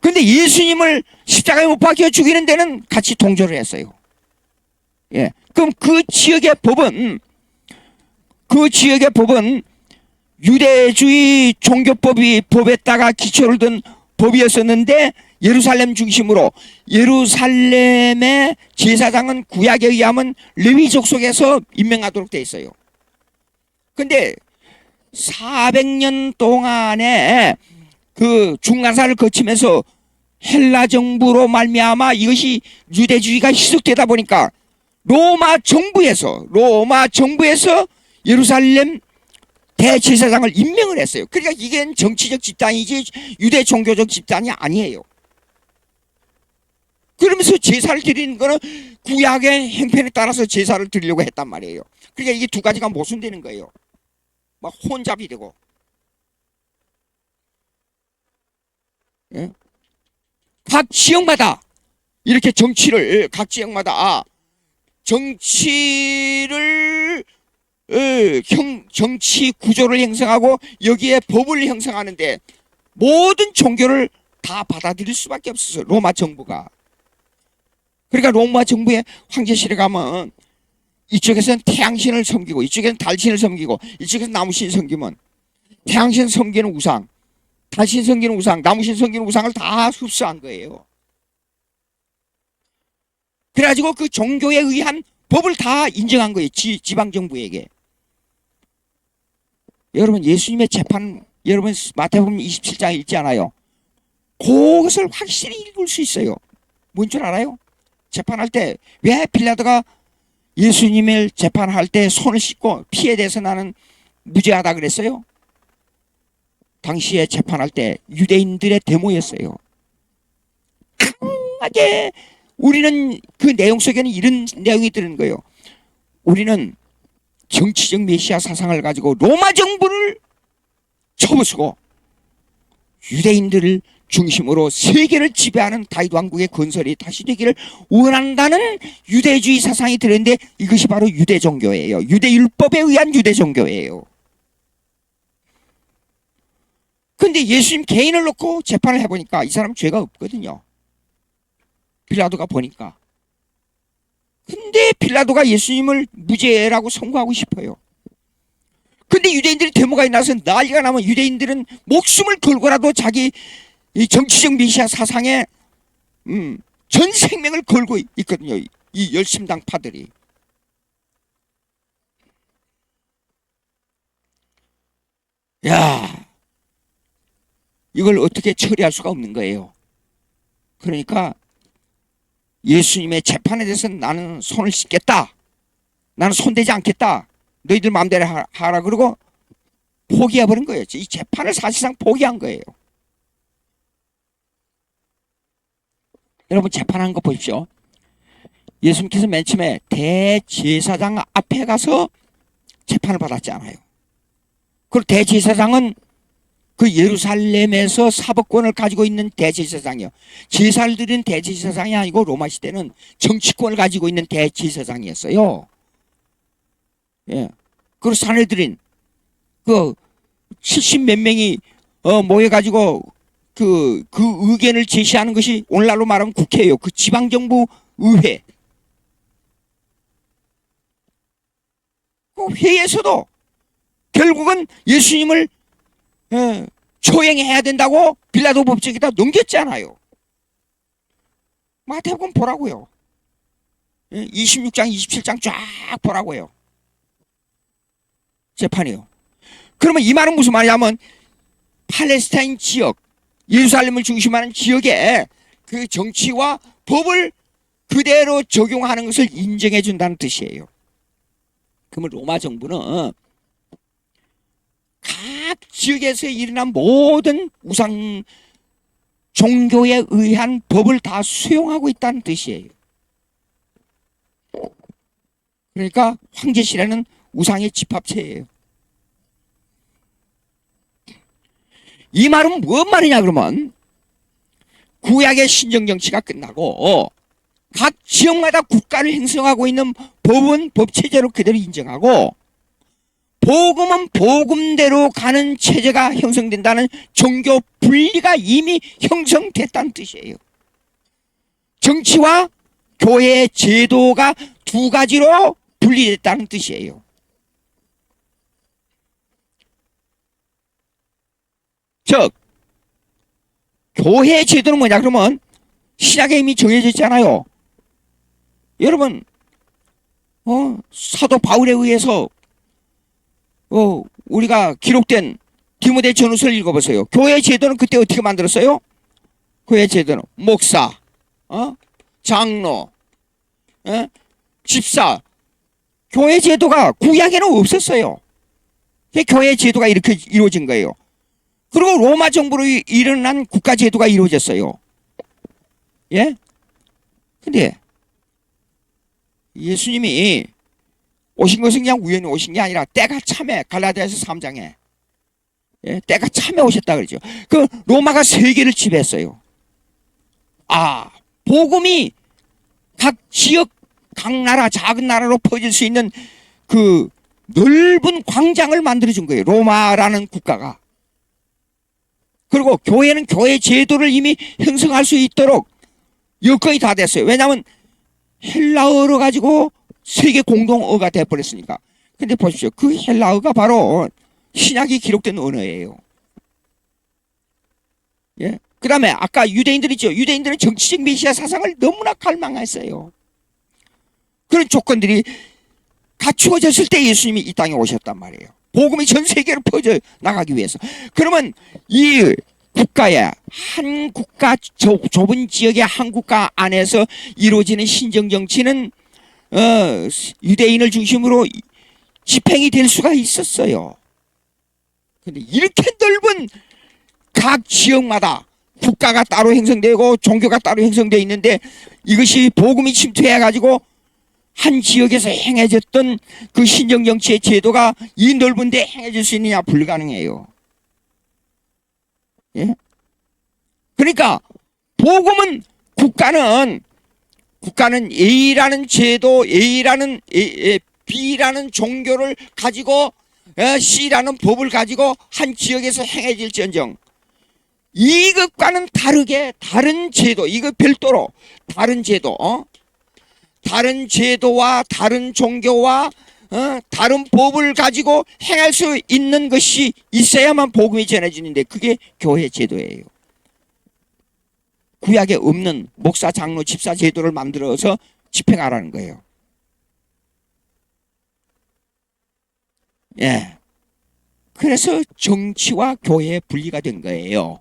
[SPEAKER 1] 근데 예수님을 십자가에 못 박혀 죽이는 데는 같이 동조를 했어요. 예. 그럼 그 지역의 법은 유대주의 법에다가 기초를 둔 법이었었는데 예루살렘 중심으로 예루살렘의 제사장은 구약에 의하면 레위족 속에서 임명하도록 돼 있어요. 근데 400년 동안에 그 중간사를 거치면서 헬라 정부로 말미암아 이것이 유대주의가 희석되다 보니까 로마 정부에서 예루살렘 대제사장을 임명을 했어요. 그러니까 이게 정치적 집단이지 유대 종교적 집단이 아니에요. 그러면서 제사를 드리는 거는 구약의 행편에 따라서 제사를 드리려고 했단 말이에요. 그러니까 이게 두 가지가 모순되는 거예요. 막 혼잡이 되고. 예? 각 지역마다 이렇게 각 지역마다 정치를 정치 구조를 형성하고 여기에 법을 형성하는데 모든 종교를 다 받아들일 수밖에 없었어요. 로마 정부가. 그러니까 로마 정부의 황제실에 가면 이쪽에서는 태양신을 섬기고 이쪽에서는 달신을 섬기고 이쪽에서는 나무신 섬기면 태양신 섬기는 우상, 달신 섬기는 우상, 나무신 섬기는 우상을 다 흡수한 거예요. 그래가지고 그 종교에 의한 법을 다 인정한 거예요. 지방정부에게. 여러분 예수님의 재판 여러분 마태복음 27장 읽지 않아요? 그것을 확실히 읽을 수 있어요. 뭔 줄 알아요? 재판할 때 왜 빌라도가 예수님을 재판할 때 손을 씻고 피에 대해서 나는 무죄하다 그랬어요? 당시에 재판할 때 유대인들의 데모였어요. 강하게 우리는 그 내용 속에는 이런 내용이 들은 거예요. 우리는 정치적 메시아 사상을 가지고 로마 정부를 쳐부수고 유대인들을 중심으로 세계를 지배하는 다윗 왕국의 건설이 다시 되기를 원한다는 유대주의 사상이 들었는데 이것이 바로 유대 종교예요. 유대 율법에 의한 유대 종교예요. 그런데 예수님 개인을 놓고 재판을 해보니까 이 사람 죄가 없거든요. 빌라도가 보니까. 근데 빌라도가 예수님을 무죄라고 선고하고 싶어요. 근데 유대인들이 데모가 나서 난리가 나면 유대인들은 목숨을 걸고라도 자기 이 정치적 메시아 사상에 전 생명을 걸고 있거든요. 이 열심당파들이. 야, 이걸 어떻게 처리할 수가 없는 거예요. 그러니까 예수님의 재판에 대해서 나는 손을 씻겠다. 나는 손대지 않겠다. 너희들 마음대로 하라 그러고 포기해버린 거예요. 이 재판을 사실상 포기한 거예요. 여러분 재판한 거 보십시오. 예수님께서 맨 처음에 대제사장 앞에 가서 재판을 받았지 않아요. 그리고 대제사장은 그 예루살렘에서 사법권을 가지고 있는 대제사장이요. 제사를 드리는 대제사장이 아니고 로마 시대는 정치권을 가지고 있는 대제사장이었어요. 예. 그리고 사내들인 그 70몇 명이 모여가지고 그 의견을 제시하는 것이 오늘날로 말하면 국회예요. 그 지방정부 의회. 그 회의에서도 결국은 예수님을 초행해야 된다고 빌라도 법정에다 넘겼잖아요. 마태복음 보라고요. 26장 27장 쫙 보라고요. 재판이요. 그러면 이 말은 무슨 말이냐면 팔레스타인 지역 예루살렘을 중심하는 지역에 그 정치와 법을 그대로 적용하는 것을 인정해 준다는 뜻이에요. 그러면 로마 정부는 각 지역에서 일어난 모든 우상 종교에 의한 법을 다 수용하고 있다는 뜻이에요. 그러니까 황제시라는 우상의 집합체예요. 이 말은 무슨 말이냐 그러면 구약의 신정정치가 끝나고 각 지역마다 국가를 형성하고 있는 법은 법체제로 그대로 인정하고 복음은 복음대로 가는 체제가 형성된다는 종교 분리가 이미 형성됐다는 뜻이에요. 정치와 교회의 제도가 두 가지로 분리됐다는 뜻이에요. 즉 교회 제도는 뭐냐 그러면 신약에 이미 정해져 있잖아요. 여러분 사도 바울에 의해서 우리가 기록된 디모데 전후서를 읽어보세요. 교회 제도는 그때 어떻게 만들었어요? 교회 제도는 목사, 장로, 집사. 교회 제도가 구약에는 없었어요. 교회 제도가 이렇게 이루어진 거예요. 그리고 로마 정부로 일어난 국가 제도가 이루어졌어요. 예? 근데 예수님이 오신 것은 그냥 우연히 오신 게 아니라 때가 참에, 갈라디아서 3장에 때가 참에 오셨다 그러죠. 그 로마가 세계를 지배했어요. 복음이 각 지역, 각 나라, 작은 나라로 퍼질 수 있는 그 넓은 광장을 만들어준 거예요. 로마라는 국가가. 그리고 교회는 교회 제도를 이미 형성할 수 있도록 여건이 다 됐어요. 왜냐하면 헬라어로 가지고 세계 공동어가 돼버렸으니까. 근데 보십시오. 그 헬라어가 바로 신약이 기록된 언어예요. 예? 그 다음에 아까 유대인들이죠. 유대인들은 정치적 메시아 사상을 너무나 갈망했어요. 그런 조건들이 갖추어졌을 때 예수님이 이 땅에 오셨단 말이에요. 복음이 전 세계로 퍼져 나가기 위해서. 그러면 이 국가에 한 국가, 좁은 지역의 한 국가 안에서 이루어지는 신정정치는 유대인을 중심으로 집행이 될 수가 있었어요. 근데 이렇게 넓은 각 지역마다 국가가 따로 형성되고 종교가 따로 형성되어 있는데 이것이 복음이 침투해가지고 한 지역에서 행해졌던 그 신정정치의 제도가 이 넓은 데 행해질 수 있느냐? 불가능해요. 예? 그러니까 복음은 국가는 A라는 제도, B라는 종교를 가지고 C라는 법을 가지고 한 지역에서 행해질지언정 이것과는 다르게 다른 제도, 이거 별도로 다른 제도, 다른 제도와 다른 종교와 다른 법을 가지고 행할 수 있는 것이 있어야만 복음이 전해지는데 그게 교회 제도예요. 구약에 없는 목사, 장로, 집사 제도를 만들어서 집행하라는 거예요. 예. 그래서 정치와 교회의 분리가 된 거예요.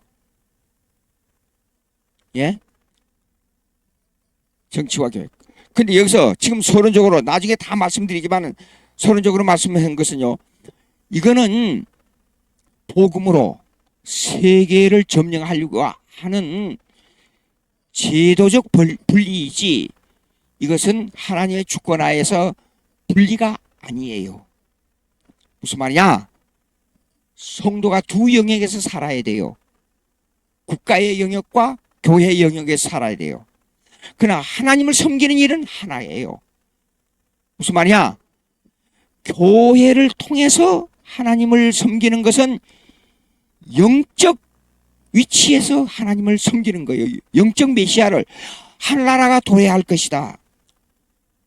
[SPEAKER 1] 예? 정치와 교회. 근데 여기서 지금 서론적으로 나중에 다 말씀드리지만 서론적으로 말씀한 것은요. 이거는 복음으로 세계를 점령하려고 하는 제도적 분리이지 이것은 하나님의 주권하에서 분리가 아니에요. 무슨 말이냐? 성도가 두 영역에서 살아야 돼요. 국가의 영역과 교회의 영역에서 살아야 돼요. 그러나 하나님을 섬기는 일은 하나예요. 무슨 말이야? 교회를 통해서 하나님을 섬기는 것은 영적 위치에서 하나님을 섬기는 거예요. 영적 메시아를 하늘나라가 도래할 것이다.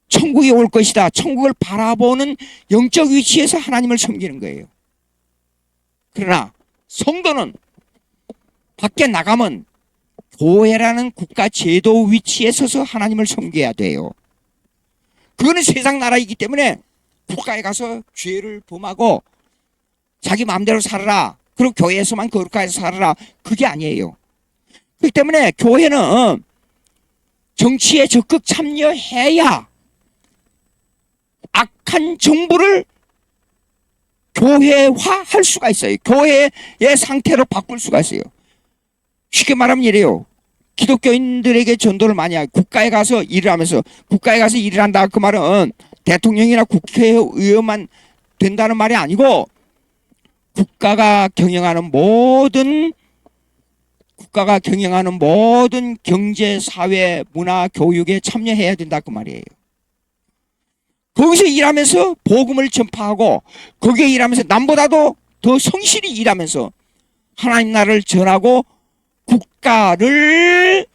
[SPEAKER 1] 천국이 올 것이다. 천국을 바라보는 영적 위치에서 하나님을 섬기는 거예요. 그러나 성도는 밖에 나가면 교회라는 국가 제도 위치에 서서 하나님을 섬겨야 돼요. 그거는 세상 나라이기 때문에 국가에 가서 죄를 범하고 자기 마음대로 살아라. 그리고 교회에서만 거룩하게 살아라. 그게 아니에요. 그렇기 때문에 교회는 정치에 적극 참여해야 악한 정부를 교회화할 수가 있어요. 교회의 상태로 바꿀 수가 있어요. 쉽게 말하면 이래요. 기독교인들에게 전도를 많이 하고 국가에 가서 일을 하면서 국가에 가서 일을 한다. 그 말은 대통령이나 국회의원만 된다는 말이 아니고 국가가 경영하는 모든 경제, 사회, 문화, 교육에 참여해야 된다. 그 말이에요. 거기서 일하면서 복음을 전파하고 거기에 일하면서 남보다도 더 성실히 일하면서 하나님 나라를 전하고 국가를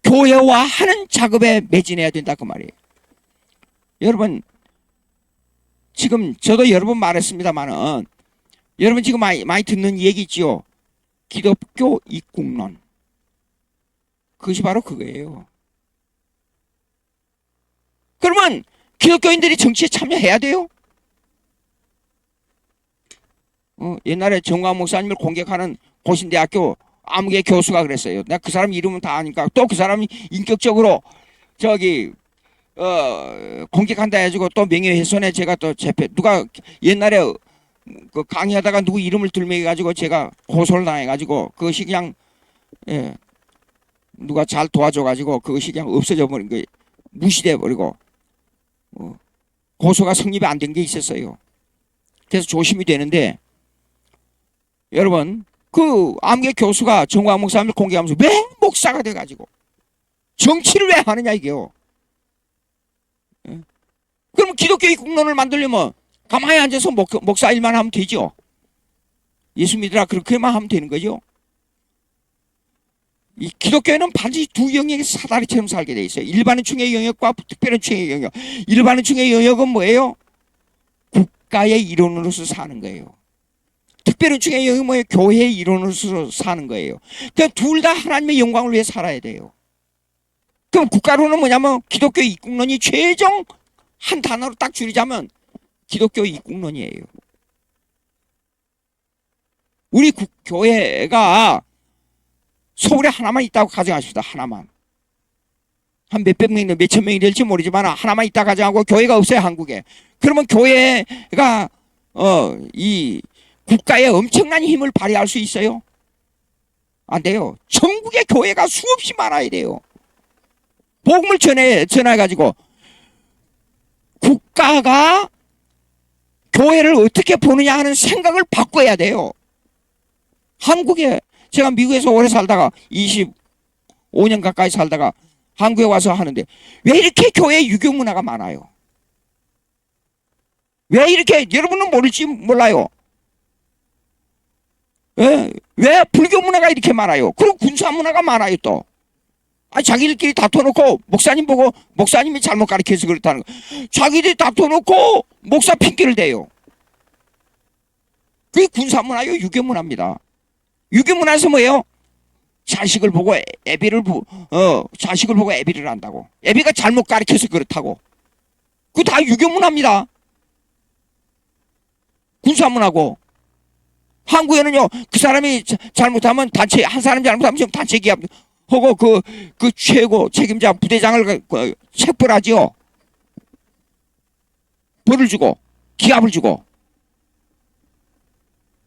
[SPEAKER 1] 교회화하는 작업에 매진해야 된다. 그 말이에요. 여러분 지금 저도 여러 번 말했습니다만은 여러분 지금 많이 듣는 얘기지요. 기독교 입국론. 그것이 바로 그거예요. 그러면 기독교인들이 정치에 참여해야 돼요? 옛날에 정광 목사님을 공격하는 고신대학교 암흑의 교수가 그랬어요. 내가 그 사람 이름은 다 아니까 또 그 사람이 인격적으로 저기 공격한다 해가지고 또 명예훼손에 제가 또 재패 누가 옛날에 그 강의하다가 누구 이름을 들먹여가지고 제가 고소를 당해가지고 그것이 그냥 예, 누가 잘 도와줘가지고 그것이 그냥 없어져 버린 거예요. 무시돼 버리고 고소가 성립이 안 된 게 있었어요. 그래서 조심이 되는데 여러분 그 암계 교수가 정광 목사님을 공개하면서 왜 목사가 돼가지고 정치를 왜 하느냐 이게요. 예? 그럼 기독교의 국론을 만들려면 가만히 앉아서 목사 일만 하면 되죠. 예수 믿으라 그렇게만 하면 되는 거죠. 이 기독교에는 반드시 두 영역의 사다리처럼 살게 돼 있어요. 일반은 충의 영역과 특별한 충의 영역. 일반은 충의 영역은 뭐예요? 국가의 일원으로서 사는 거예요. 특별한 충의 영역은 뭐예요? 교회의 일원으로서 사는 거예요. 그러니까 둘 다 하나님의 영광을 위해 살아야 돼요. 그럼 국가로는 뭐냐면 기독교 이국론이 최종 한 단어로 딱 줄이자면 기독교 이국론이에요. 우리 교회가 서울에 하나만 있다고 가정하십시다. 하나만. 한 몇백 명이 몇천 명이 될지 모르지만 하나만 있다 가정하고 교회가 없어요. 한국에. 그러면 교회가 이 국가의 엄청난 힘을 발휘할 수 있어요? 안 돼요. 전국의 교회가 수없이 많아야 돼요. 복음을 전해가지고 국가가 교회를 어떻게 보느냐 하는 생각을 바꿔야 돼요. 한국에 제가 미국에서 오래 살다가 25년 가까이 살다가 한국에 와서 하는데 왜 이렇게 교회 유교 문화가 많아요? 왜 이렇게 여러분은 모를지 몰라요. 왜 불교 문화가 이렇게 많아요? 그리고 군사 문화가 많아요 또. 자기들끼리 다퉈놓고 목사님 보고 목사님이 잘못 가르쳐서 그렇다는 거. 자기들이 다퉈놓고 목사 핑계를 대요. 그게 군사 문화요, 유교 문화입니다. 유교 문화에서 뭐예요? 자식을 보고 자식을 보고 애비를 한다고. 애비가 잘못 가르쳐서 그렇다고. 그거 다 유교 문화입니다. 군사 문화고. 한국에는요, 그 사람이 잘못하면 단체, 한 사람이 잘못하면 좀 단체 기합 하고 그 최고 책임자 부대장을 체벌하지요. 벌을 주고, 기합을 주고.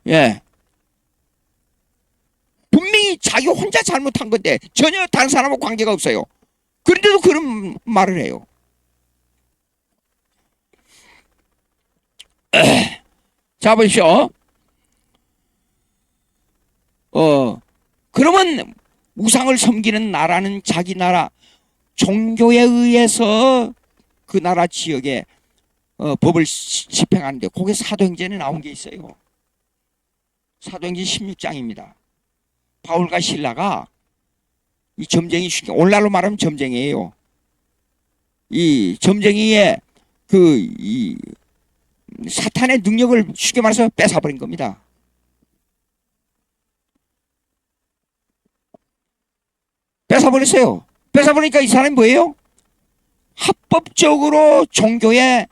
[SPEAKER 1] 예. 분명히 자기 혼자 잘못한 건데 전혀 다른 사람하고 관계가 없어요. 그런데도 그런 말을 해요. 자 보십시오. 그러면 우상을 섬기는 나라는 자기 나라 종교에 의해서 그 나라 지역에 법을 집행하는데 거기에 사도행전에 나온 게 있어요. 사도행전 16장입니다. 바울과 실라가 이 점쟁이 오늘날로 말하면 점쟁이에요. 이 점쟁이의 이 사탄의 능력을 쉽게 말해서 뺏어버린 겁니다. 뺏어버렸어요. 뺏어버리니까 이 사람이 뭐예요? 합법적으로 종교의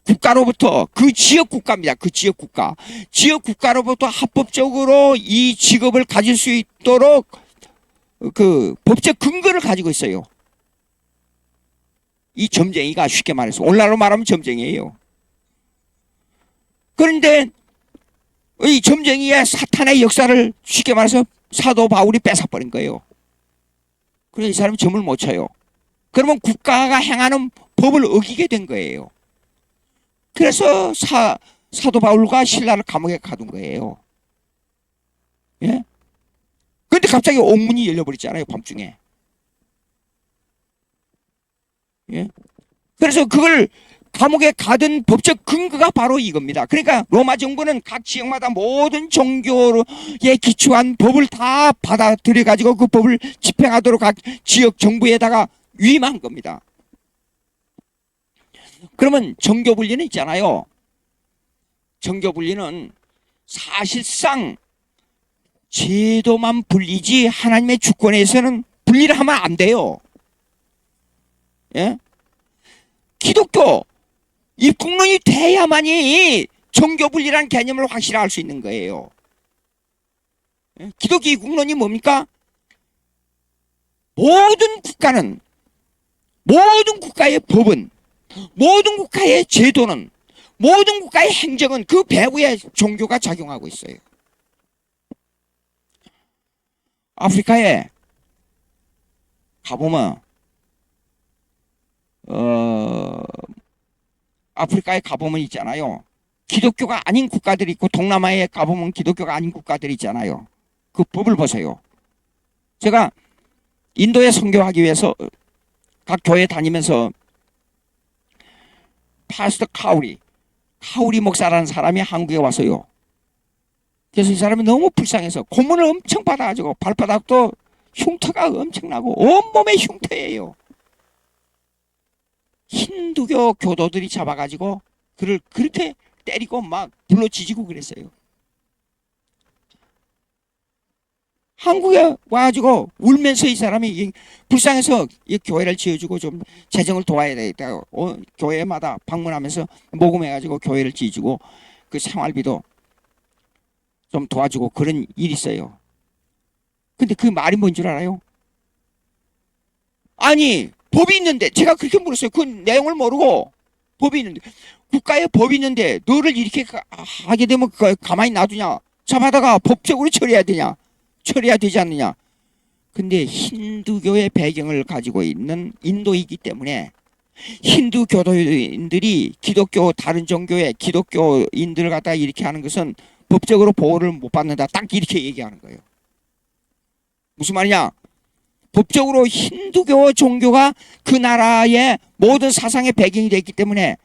[SPEAKER 1] 국가로부터 그 지역 국가입니다. 그 지역 국가. 지역 국가로부터 합법적으로 이 직업을 가질 수 있도록 그 법적 근거를 가지고 있어요. 이 점쟁이가 쉽게 말해서 오늘날로 말하면 점쟁이에요. 그런데 이 점쟁이의 사탄의 역사를 쉽게 말해서 사도 바울이 뺏어버린 거예요. 그래서 이 사람이 점을 못 쳐요. 그러면 국가가 행하는 법을 어기게 된 거예요. 그래서 사도 바울과 신라를 감옥에 가둔 거예요. 예? 그런데 갑자기 옥문이 열려버렸잖아요, 밤중에. 예? 그래서 그걸 감옥에 가둔 법적 근거가 바로 이겁니다. 그러니까 로마 정부는 각 지역마다 모든 종교에 기초한 법을 다 받아들여 가지고 그 법을 집행하도록 각 지역 정부에다가 위임한 겁니다. 그러면 정교분리는 있잖아요. 정교분리는 사실상 제도만 분리지 하나님의 주권에서는 분리를 하면 안 돼요. 예? 기독교 입국론이 돼야만이 종교 분리라는 개념을 확실히 알 수 있는 거예요. 기독교 이국론이 뭡니까? 모든 국가는, 모든 국가의 법은, 모든 국가의 제도는, 모든 국가의 행정은 그 배후에 종교가 작용하고 있어요. 아프리카에 가보면 아프리카에 가보면 있잖아요. 기독교가 아닌 국가들이 있고 동남아에 가보면 기독교가 아닌 국가들이 있잖아요. 그 법을 보세요. 제가 인도에 선교하기 위해서 각 교회 다니면서 파스터 카우리 목사라는 사람이 한국에 왔어요. 그래서 이 사람이 너무 불쌍해서 고문을 엄청 받아가지고 발바닥도 흉터가 엄청나고 온몸에 흉터예요. 힌두교 교도들이 잡아가지고 그를 그렇게 때리고 막 불러 지지고 그랬어요. 한국에 와가지고 울면서 이 사람이 불쌍해서 이 교회를 지어주고 좀 재정을 도와야 되겠다. 교회마다 방문하면서 모금해가지고 교회를 지어주고 그 생활비도 좀 도와주고 그런 일이 있어요. 근데 그 말이 뭔 줄 알아요? 아니 법이 있는데, 제가 그렇게 물었어요. 그 내용을 모르고 법이 있는데, 국가에 법이 있는데 너를 이렇게 하게 되면 가만히 놔두냐? 잡아다가 법적으로 처리해야 되냐? 처리해야 되지 않느냐? 근데 힌두교의 배경을 가지고 있는 인도이기 때문에 힌두 교도인들이 기독교 다른 종교의 기독교인들을 갖다가 이렇게 하는 것은 법적으로 보호를 못 받는다. 딱 이렇게 얘기하는 거예요. 무슨 말이냐? 법적으로 힌두교 종교가 그 나라의 모든 사상의 배경이 되기 때문에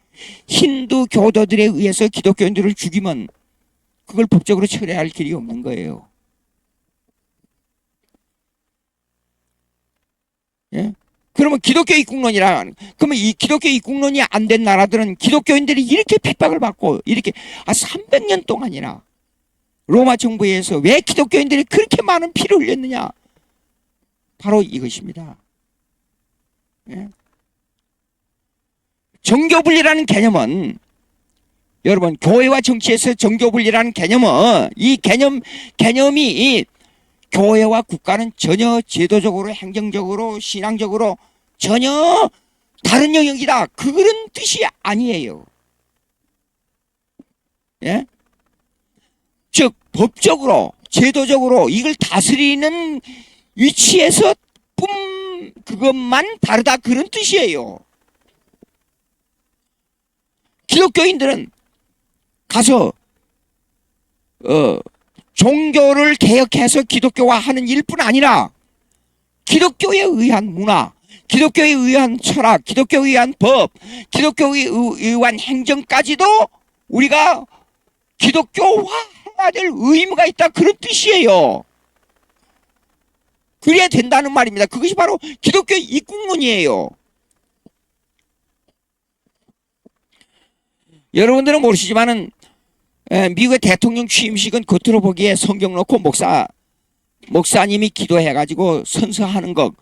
[SPEAKER 1] 힌두 교도들에 의해서 기독교인들을 죽이면 그걸 법적으로 처리할 길이 없는 거예요. 예? 그러면 기독교 입국론이라, 그러면 이 기독교 입국론이 안 된 나라들은 기독교인들이 이렇게 핍박을 받고 이렇게 300년 동안이나 로마 정부에 의해서 왜 기독교인들이 그렇게 많은 피를 흘렸느냐? 바로 이것입니다. 예? 정교분리라는 개념은, 여러분 교회와 정치에서 정교분리라는 개념은, 이 개념이 이 교회와 국가는 전혀 제도적으로 행정적으로 신앙적으로 전혀 다른 영역이다, 그런 뜻이 아니에요. 예? 즉 법적으로 제도적으로 이걸 다스리는 위치에서 그것만 다르다, 그런 뜻이에요. 기독교인들은 가서 종교를 개혁해서 기독교화하는 일뿐 아니라 기독교에 의한 문화, 기독교에 의한 철학, 기독교에 의한 법, 기독교에 의한 행정까지도 우리가 기독교화해야 될 의무가 있다, 그런 뜻이에요. 그래야 된다는 말입니다. 그것이 바로 기독교 입국론이에요. 여러분들은 모르시지만은 미국의 대통령 취임식은 겉으로 보기에 성경 놓고 목사님이 기도해가지고 선서하는 것,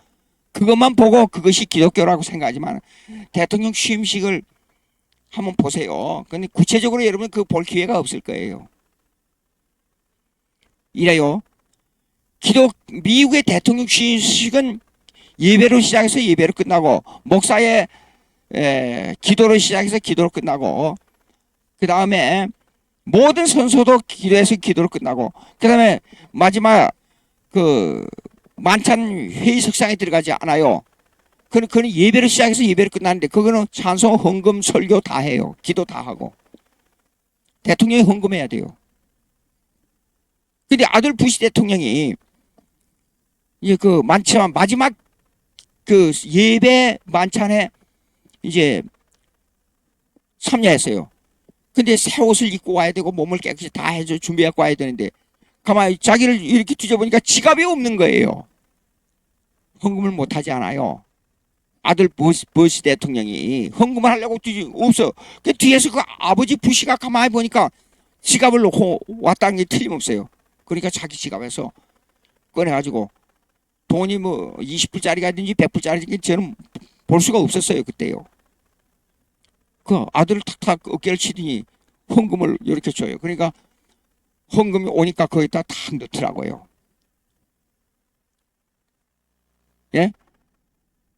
[SPEAKER 1] 그것만 보고 그것이 기독교라고 생각하지만 대통령 취임식을 한번 보세요. 근데 구체적으로 여러분 그 볼 기회가 없을 거예요. 이래요. 미국의 대통령 취임식은 예배로 시작해서 예배로 끝나고, 목사의 기도로 시작해서 기도로 끝나고, 그 다음에 모든 선서도 기도해서 기도로 끝나고, 그 다음에 마지막 그 만찬 회의석상에 들어가지 않아요. 그는 예배로 시작해서 예배로 끝나는데, 그거는 찬송, 헌금, 설교 다 해요. 기도 다 하고. 대통령이 헌금해야 돼요. 근데 아들 부시 대통령이 이제 그 마지막 그 예배 만찬에 이제 참여했어요. 근데 새 옷을 입고 와야 되고 몸을 깨끗이 다 해줘 준비하고 와야 되는데, 가만히 자기를 이렇게 뒤져보니까 지갑이 없는 거예요. 헌금을 못하지 않아요. 아들 부시 대통령이 헌금을 하려고 없어. 그 뒤에서 그 아버지 부시가 가만히 보니까 지갑을 놓고 왔다는 게 틀림없어요. 그러니까 자기 지갑에서 꺼내가지고 돈이 뭐 20불짜리가든지 100불짜리든지 저는 볼 수가 없었어요, 그때요. 그 아들을 탁탁 어깨를 치더니 헌금을 이렇게 줘요. 그러니까 헌금이 오니까 거기다 탁 넣더라고요. 예?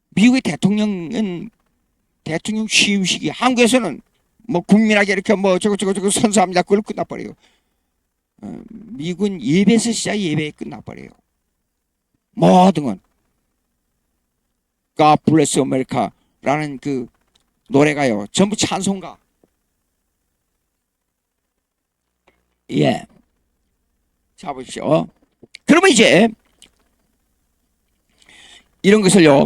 [SPEAKER 1] 미국의 대통령은 대통령 취임식이 한국에서는 뭐 국민에게 이렇게 뭐 저거 선사합니다. 그걸 끝나버려요. 미국은 예배에서 시작 예배에 끝나버려요. 모든 건 God Bless America라는 그 노래가요. 전부 찬송가. 예. 자 보십시오. 그러면 이제 이런 것을요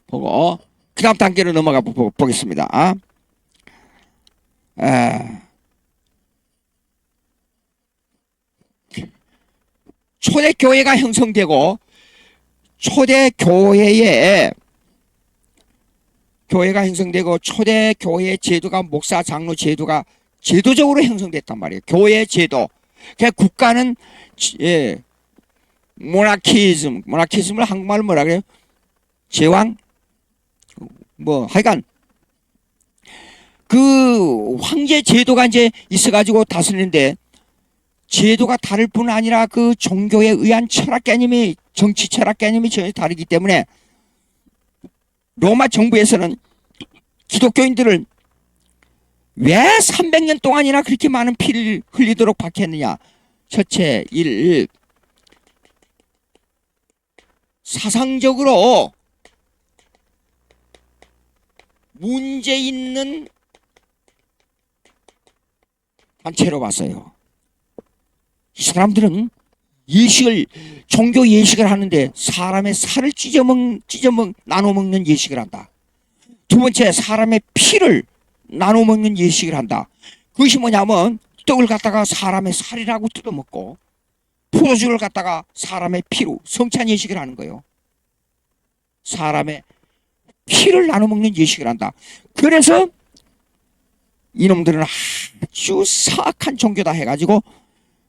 [SPEAKER 1] 보고 그 다음 단계로 넘어가 보겠습니다. 초대교회가 형성되고 초대교회가 초대교회 제도가 목사 장로 제도가 제도적으로 형성됐단 말이에요. 교회 제도. 그러니까 국가는 모나키즘을 한국말로 뭐라 그래요? 제왕? 뭐 하여간 그 황제 제도가 이제 있어가지고 다스리는데 제도가 다를 뿐 아니라 그 종교에 의한 철학 개념이 정치 철학 개념이 전혀 다르기 때문에 로마 정부에서는 기독교인들을 왜 300년 동안이나 그렇게 많은 피를 흘리도록 박했느냐. 첫째, 사상적으로 문제 있는 단체로 봤어요. 이 사람들은 종교 예식을 하는데 사람의 살을 나눠 먹는 예식을 한다. 두 번째, 사람의 피를 나눠 먹는 예식을 한다. 그것이 뭐냐면 떡을 갖다가 사람의 살이라고 뜯어먹고 포도주를 갖다가 사람의 피로 성찬 예식을 하는 거예요. 사람의 피를 나눠 먹는 예식을 한다. 그래서 이놈들은 아주 사악한 종교다 해가지고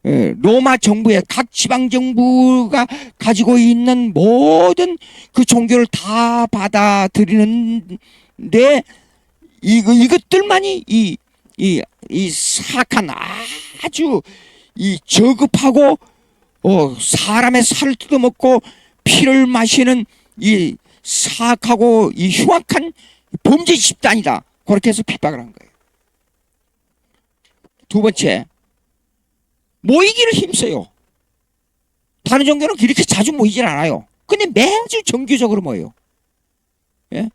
[SPEAKER 1] 로마 정부의 각 지방 정부가 가지고 있는 모든 그 종교를 다 받아들이는데 이것들만이 이 사악한 아주 이 저급하고 사람의 살을 뜯어먹고 피를 마시는 이 사악하고 이 흉악한 범죄 집단이다. 그렇게 해서 핍박을 한 거예요. 두 번째, 모이기를 힘써요. 다른 종교는 그렇게 자주 모이질 않아요. 근데 매주 정기적으로 모여요. 예?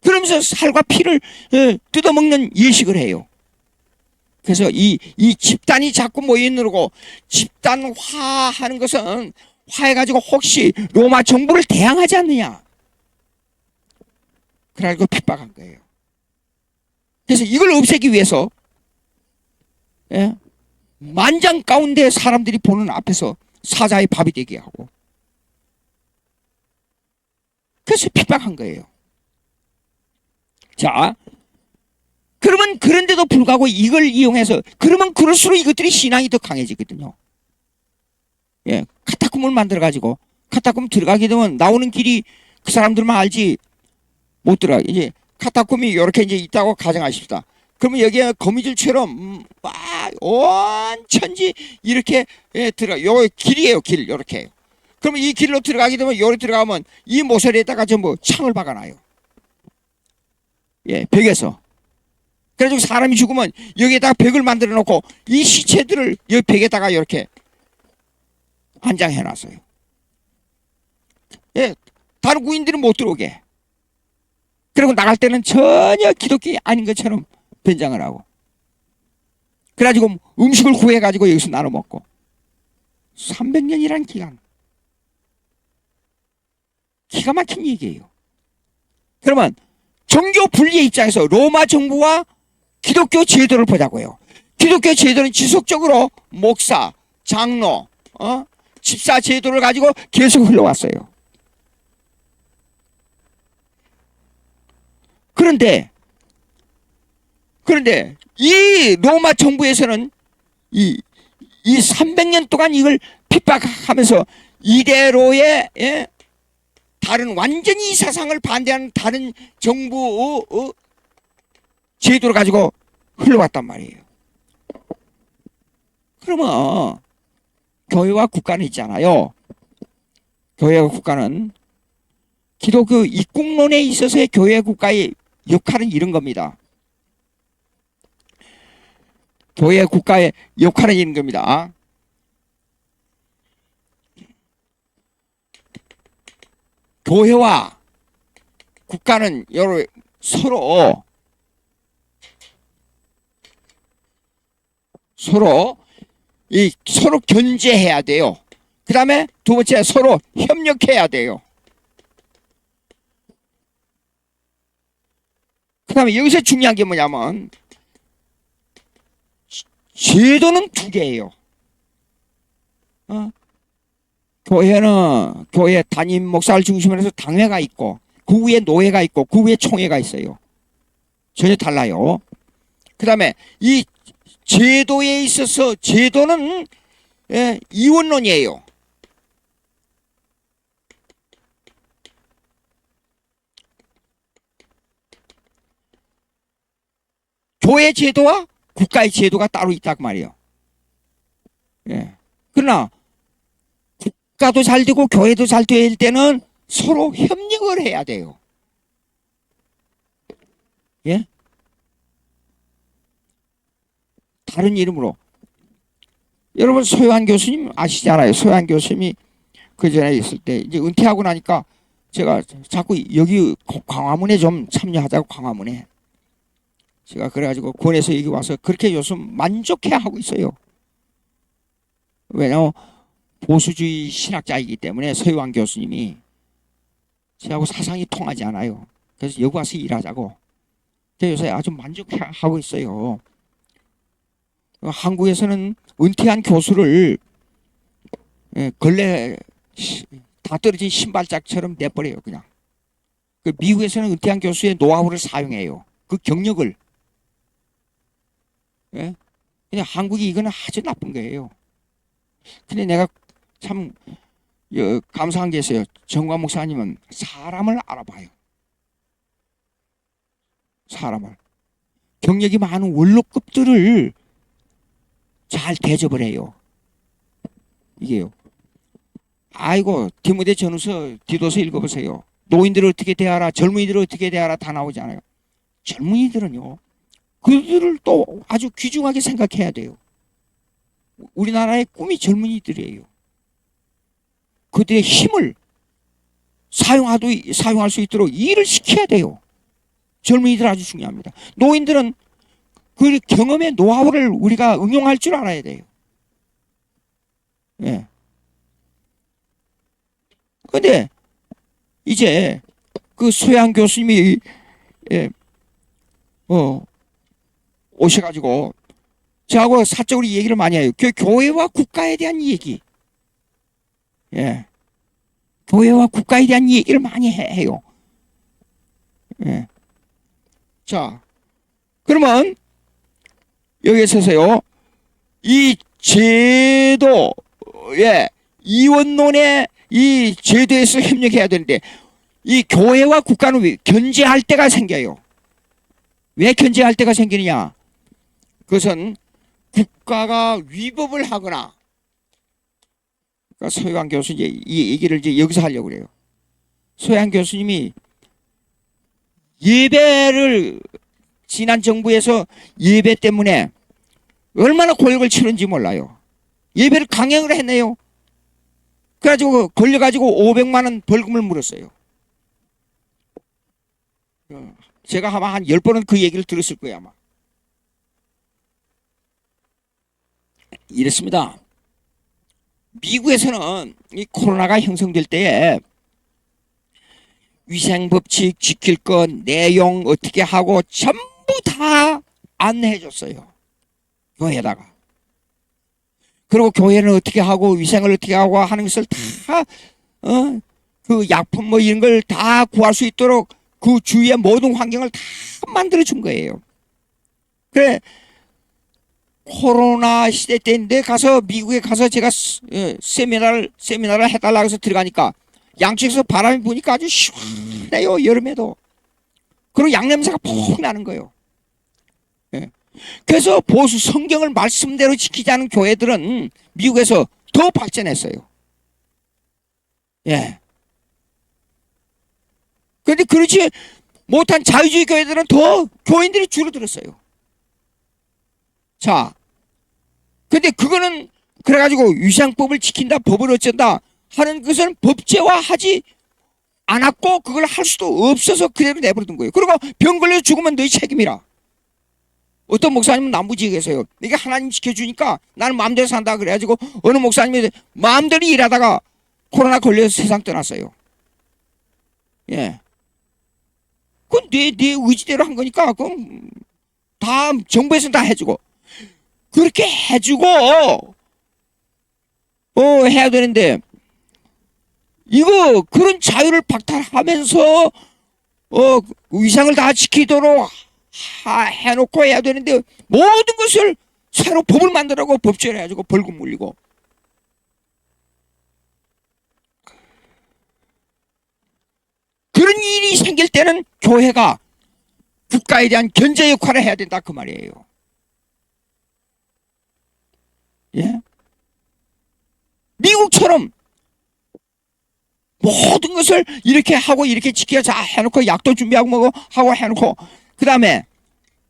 [SPEAKER 1] 그러면서 살과 피를 뜯어먹는 예식을 해요. 그래서 이 집단이 자꾸 모이느라고 집단화하는 것은 화해가지고 혹시 로마 정부를 대항하지 않느냐. 그래가지고 핍박한 거예요. 그래서 이걸 없애기 위해서 만장 가운데 사람들이 보는 앞에서 사자의 밥이 되게 하고 그래서 핍박한 거예요. 자, 그러면 그런데도 불구하고 이걸 이용해서 그러면 그럴수록 이것들이 신앙이 더 강해지거든요. 예, 카타콤을 만들어 가지고 카타콤 들어가게 되면 나오는 길이 그 사람들만 알지 못 들어가. 이제 카타콤이 이렇게 이제 있다고 가정하십시다. 그러면 여기에 거미줄처럼 온 천지 이렇게 들어가. 요 길이에요, 길 이렇게. 그러면 이 길로 들어가게 되면 여기 들어가면 이 모서리에다가 전부 창을 박아놔요. 예, 벽에서. 그래가지고 사람이 죽으면 여기에다가 벽을 만들어 놓고 이 시체들을 여기 벽에다가 이렇게 한장해 놨어요. 예, 다른 구인들은 못 들어오게. 그리고 나갈 때는 전혀 기독교 아닌 것처럼 변장을 하고. 그래가지고 음식을 구해가지고 여기서 나눠 먹고. 300년이란 기간. 기가 막힌 얘기예요. 그러면 종교 분리의 입장에서 로마 정부와 기독교 제도를 보자고요. 기독교 제도는 지속적으로 목사, 장로, 집사 제도를 가지고 계속 흘러왔어요. 그런데 이 로마 정부에서는 이 300년 동안 이걸 핍박하면서 이대로의 다른 완전히 이 사상을 반대하는 다른 정부 제도를 가지고 흘러왔단 말이에요. 그러면 교회와 국가는 있잖아요. 교회와 국가는 기독교 입국론에 있어서의 교회 국가의 역할은 이런 겁니다. 교회 국가의 역할은 이런 겁니다. 교회와 국가는 서로 서로 견제해야 돼요. 그 다음에 두 번째 서로 협력해야 돼요. 그 다음에 여기서 중요한 게 뭐냐면 제도는 두 개예요. 교회는 교회 담임 목사를 중심으로 해서 당회가 있고 그 위에 노회가 있고 그 위에 총회가 있어요. 전혀 달라요. 그 다음에 이 제도에 있어서 제도는 이원론이에요. 교회 제도와 국가의 제도가 따로 있단 말이에요. 예. 그러나 국가도 잘 되고 교회도 잘 될 때는 서로 협력을 해야 돼요. 예? 다른 이름으로 여러분 소요한 교수님 아시잖아요. 소요한 교수님이 그 전에 있을 때 이제 은퇴하고 나니까 제가 자꾸 여기 광화문에 좀 참여하자고 광화문에 제가 그래가지고 권에서 여기 와서 그렇게 요즘 만족해 하고 있어요. 왜냐면 보수주의 신학자이기 때문에 서유한 교수님이 저하고 사상이 통하지 않아요. 그래서 여기 와서 일하자고. 요새 아주 만족하고 있어요. 한국에서는 은퇴한 교수를 걸레 다 떨어진 신발짝처럼 내버려요. 그냥. 그 미국에서는 은퇴한 교수의 노하우를 사용해요. 그 경력을. 예? 그냥 한국이 이거는 아주 나쁜 거예요. 근데 내가 참 감사한 게 있어요. 정관 목사님은 사람을 알아봐요. 사람을. 경력이 많은 원로급들을 잘 대접을 해요. 이게요. 아이고 디모데 전후서 디도서 읽어보세요. 노인들을 어떻게 대하라, 젊은이들을 어떻게 대하라 다 나오잖아요. 젊은이들은요. 그들을 또 아주 귀중하게 생각해야 돼요. 우리나라의 꿈이 젊은이들이에요. 그들의 힘을 사용할 수 있도록 일을 시켜야 돼요. 젊은이들 아주 중요합니다. 노인들은 그 경험의 노하우를 우리가 응용할 줄 알아야 돼요. 예. 근데 이제 그 소양 교수님이 오셔가지고 저하고 사적으로 얘기를 많이 해요. 교회와 국가에 대한 얘기. 예. 교회와 국가에 대한 얘기를 많이 해요. 예. 자, 그러면 여기에 서서요. 이 제도의 이원론의 이 제도에서 협력해야 되는데 이 교회와 국가는 견제할 때가 생겨요. 왜 견제할 때가 생기느냐? 그것은 국가가 위법을 하거나 그러니까 소양 교수님 이 얘기를 이제 여기서 하려고 그래요. 소양 교수님이 예배를 지난 정부에서 예배 때문에 얼마나 고역을 치른지 몰라요. 예배를 강행을 했네요. 그래가지고 걸려가지고 500만 원 벌금을 물었어요. 제가 아마 한 10번은 그 얘기를 들었을 거예요 아마. 이랬습니다. 미국에서는 이 코로나가 형성될 때에 위생법칙 지킬 것 내용 어떻게 하고 전부 다 안내해 줬어요. 교회에다가. 그리고 교회는 어떻게 하고 위생을 어떻게 하고 하는 것을 다 그 약품 뭐 이런 걸 다 구할 수 있도록 그 주위의 모든 환경을 다 만들어 준 거예요. 그래 코로나 시대 때인데 가서 미국에 가서 제가 세미나를 해달라고 해서 들어가니까 양쪽에서 바람이 부니까 아주 시원해요. 여름에도. 그리고 양냄새가 푹 나는 거예요. 그래서 보수 성경을 말씀대로 지키지 않은 교회들은 미국에서 더 발전했어요. 예. 그런데 그렇지 못한 자유주의 교회들은 더 교인들이 줄어들었어요. 자, 근데 그거는 그래가지고 위생법을 지킨다, 법을 어쩐다 하는 것은 법제화하지 않았고 그걸 할 수도 없어서 그대로 내버려둔 거예요. 그리고 병 걸려서 죽으면 너희 책임이라. 어떤 목사님은 남부지에 계세요. 이게 하나님 지켜주니까 나는 마음대로 산다 그래가지고 어느 목사님이 마음대로 일하다가 코로나 걸려서 세상 떠났어요. 예. 그건 내 의지대로 한 거니까 그럼 다 정부에서 다 해주고 그렇게 해주고 해야 되는데 이거 그런 자유를 박탈하면서 위상을 다 지키도록 해놓고 해야 되는데 모든 것을 새로 법을 만들라고 법제해가지고 벌금 물리고 그런 일이 생길 때는 교회가 국가에 대한 견제 역할을 해야 된다 그 말이에요. 예? 미국처럼 모든 것을 이렇게 하고 이렇게 지켜자 해놓고 약도 준비하고 뭐 하고 해놓고 그 다음에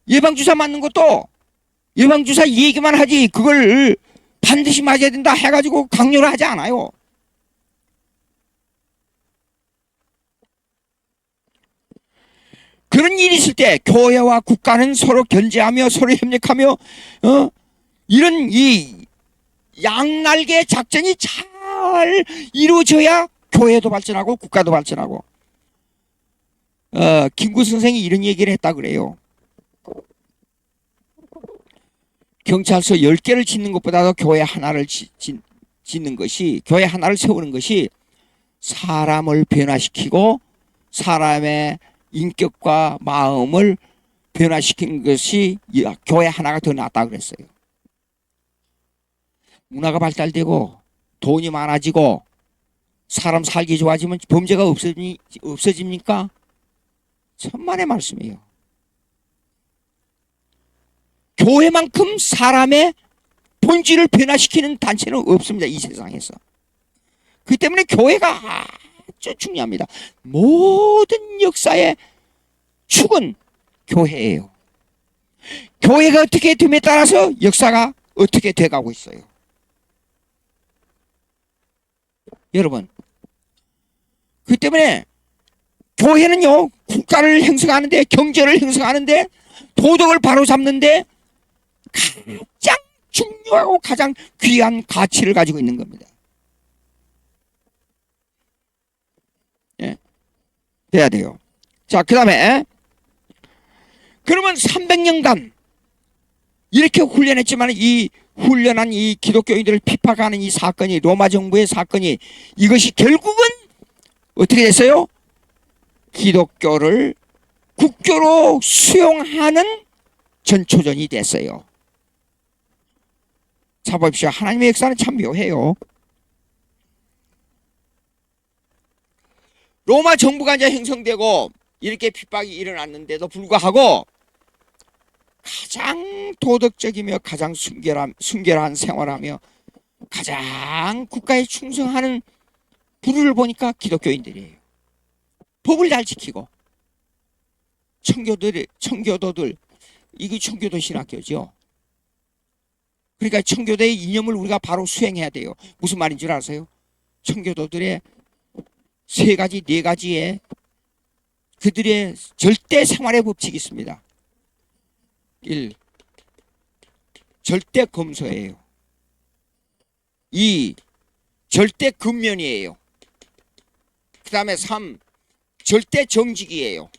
[SPEAKER 1] 예방주사 맞는 것도 예방주사 얘기만 하지 그걸 반드시 맞아야 된다 해가지고 강요를 하지 않아요. 그런 일이 있을 때 교회와 국가는 서로 견제하며 서로 협력하며 이런 이 양날개 작전이 잘 이루어져야 교회도 발전하고 국가도 발전하고 김구 선생이 이런 얘기를 했다 그래요. 경찰서 10개를 짓는 것보다도 교회 하나를 짓는 것이 교회 하나를 세우는 것이 사람을 변화시키고 사람의 인격과 마음을 변화시키는 것이 교회 하나가 더 낫다 그랬어요. 문화가 발달되고 돈이 많아지고 사람 살기 좋아지면 범죄가 없어집니까? 천만의 말씀이에요. 교회만큼 사람의 본질을 변화시키는 단체는 없습니다. 이 세상에서. 그렇기 때문에 교회가 아주 중요합니다. 모든 역사의 축은 교회예요. 교회가 어떻게 됨에 따라서 역사가 어떻게 돼가고 있어요. 여러분, 그렇기 때문에 교회는요 국가를 형성하는데 경제를 형성하는데 도덕을 바로잡는데 가장 중요하고 가장 귀한 가치를 가지고 있는 겁니다. 예, 돼야 돼요. 자, 그 다음에 그러면 300년간 이렇게 훈련했지만 이 훈련한 이 기독교인들을 핍박하는 이 사건이 로마 정부의 사건이 이것이 결국은 어떻게 됐어요? 기독교를 국교로 수용하는 전초전이 됐어요. 자 보십시오. 하나님의 역사는 참 묘해요. 로마 정부가 이제 형성되고 이렇게 핍박이 일어났는데도 불구하고 가장 도덕적이며 가장 순결한 생활하며 가장 국가에 충성하는 부류를 보니까 기독교인들이에요. 법을 잘 지키고 청교도들 이게 청교도 신학교죠. 그러니까 청교도의 이념을 우리가 바로 수행해야 돼요. 무슨 말인 줄 아세요? 청교도들의 세 가지, 네 가지의 그들의 절대 생활의 법칙이 있습니다. 1. 절대 검소예요. 2. 절대 근면이에요. 그 다음에 3. 절대 정직이에요.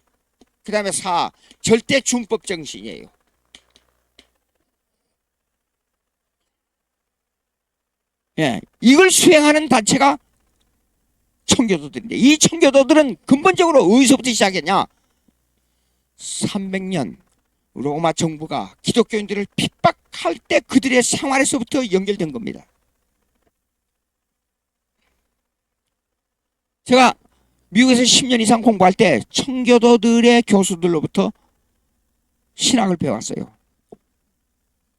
[SPEAKER 1] 그 다음에 4. 절대 준법 정신이에요. 예, 이걸 수행하는 단체가 청교도들인데 이 청교도들은 근본적으로 어디서부터 시작했냐? 300년 로마 정부가 기독교인들을 핍박할 때 그들의 생활에서부터 연결된 겁니다. 제가 미국에서 10년 이상 공부할 때 청교도들의 교수들로부터 신학을 배웠어요.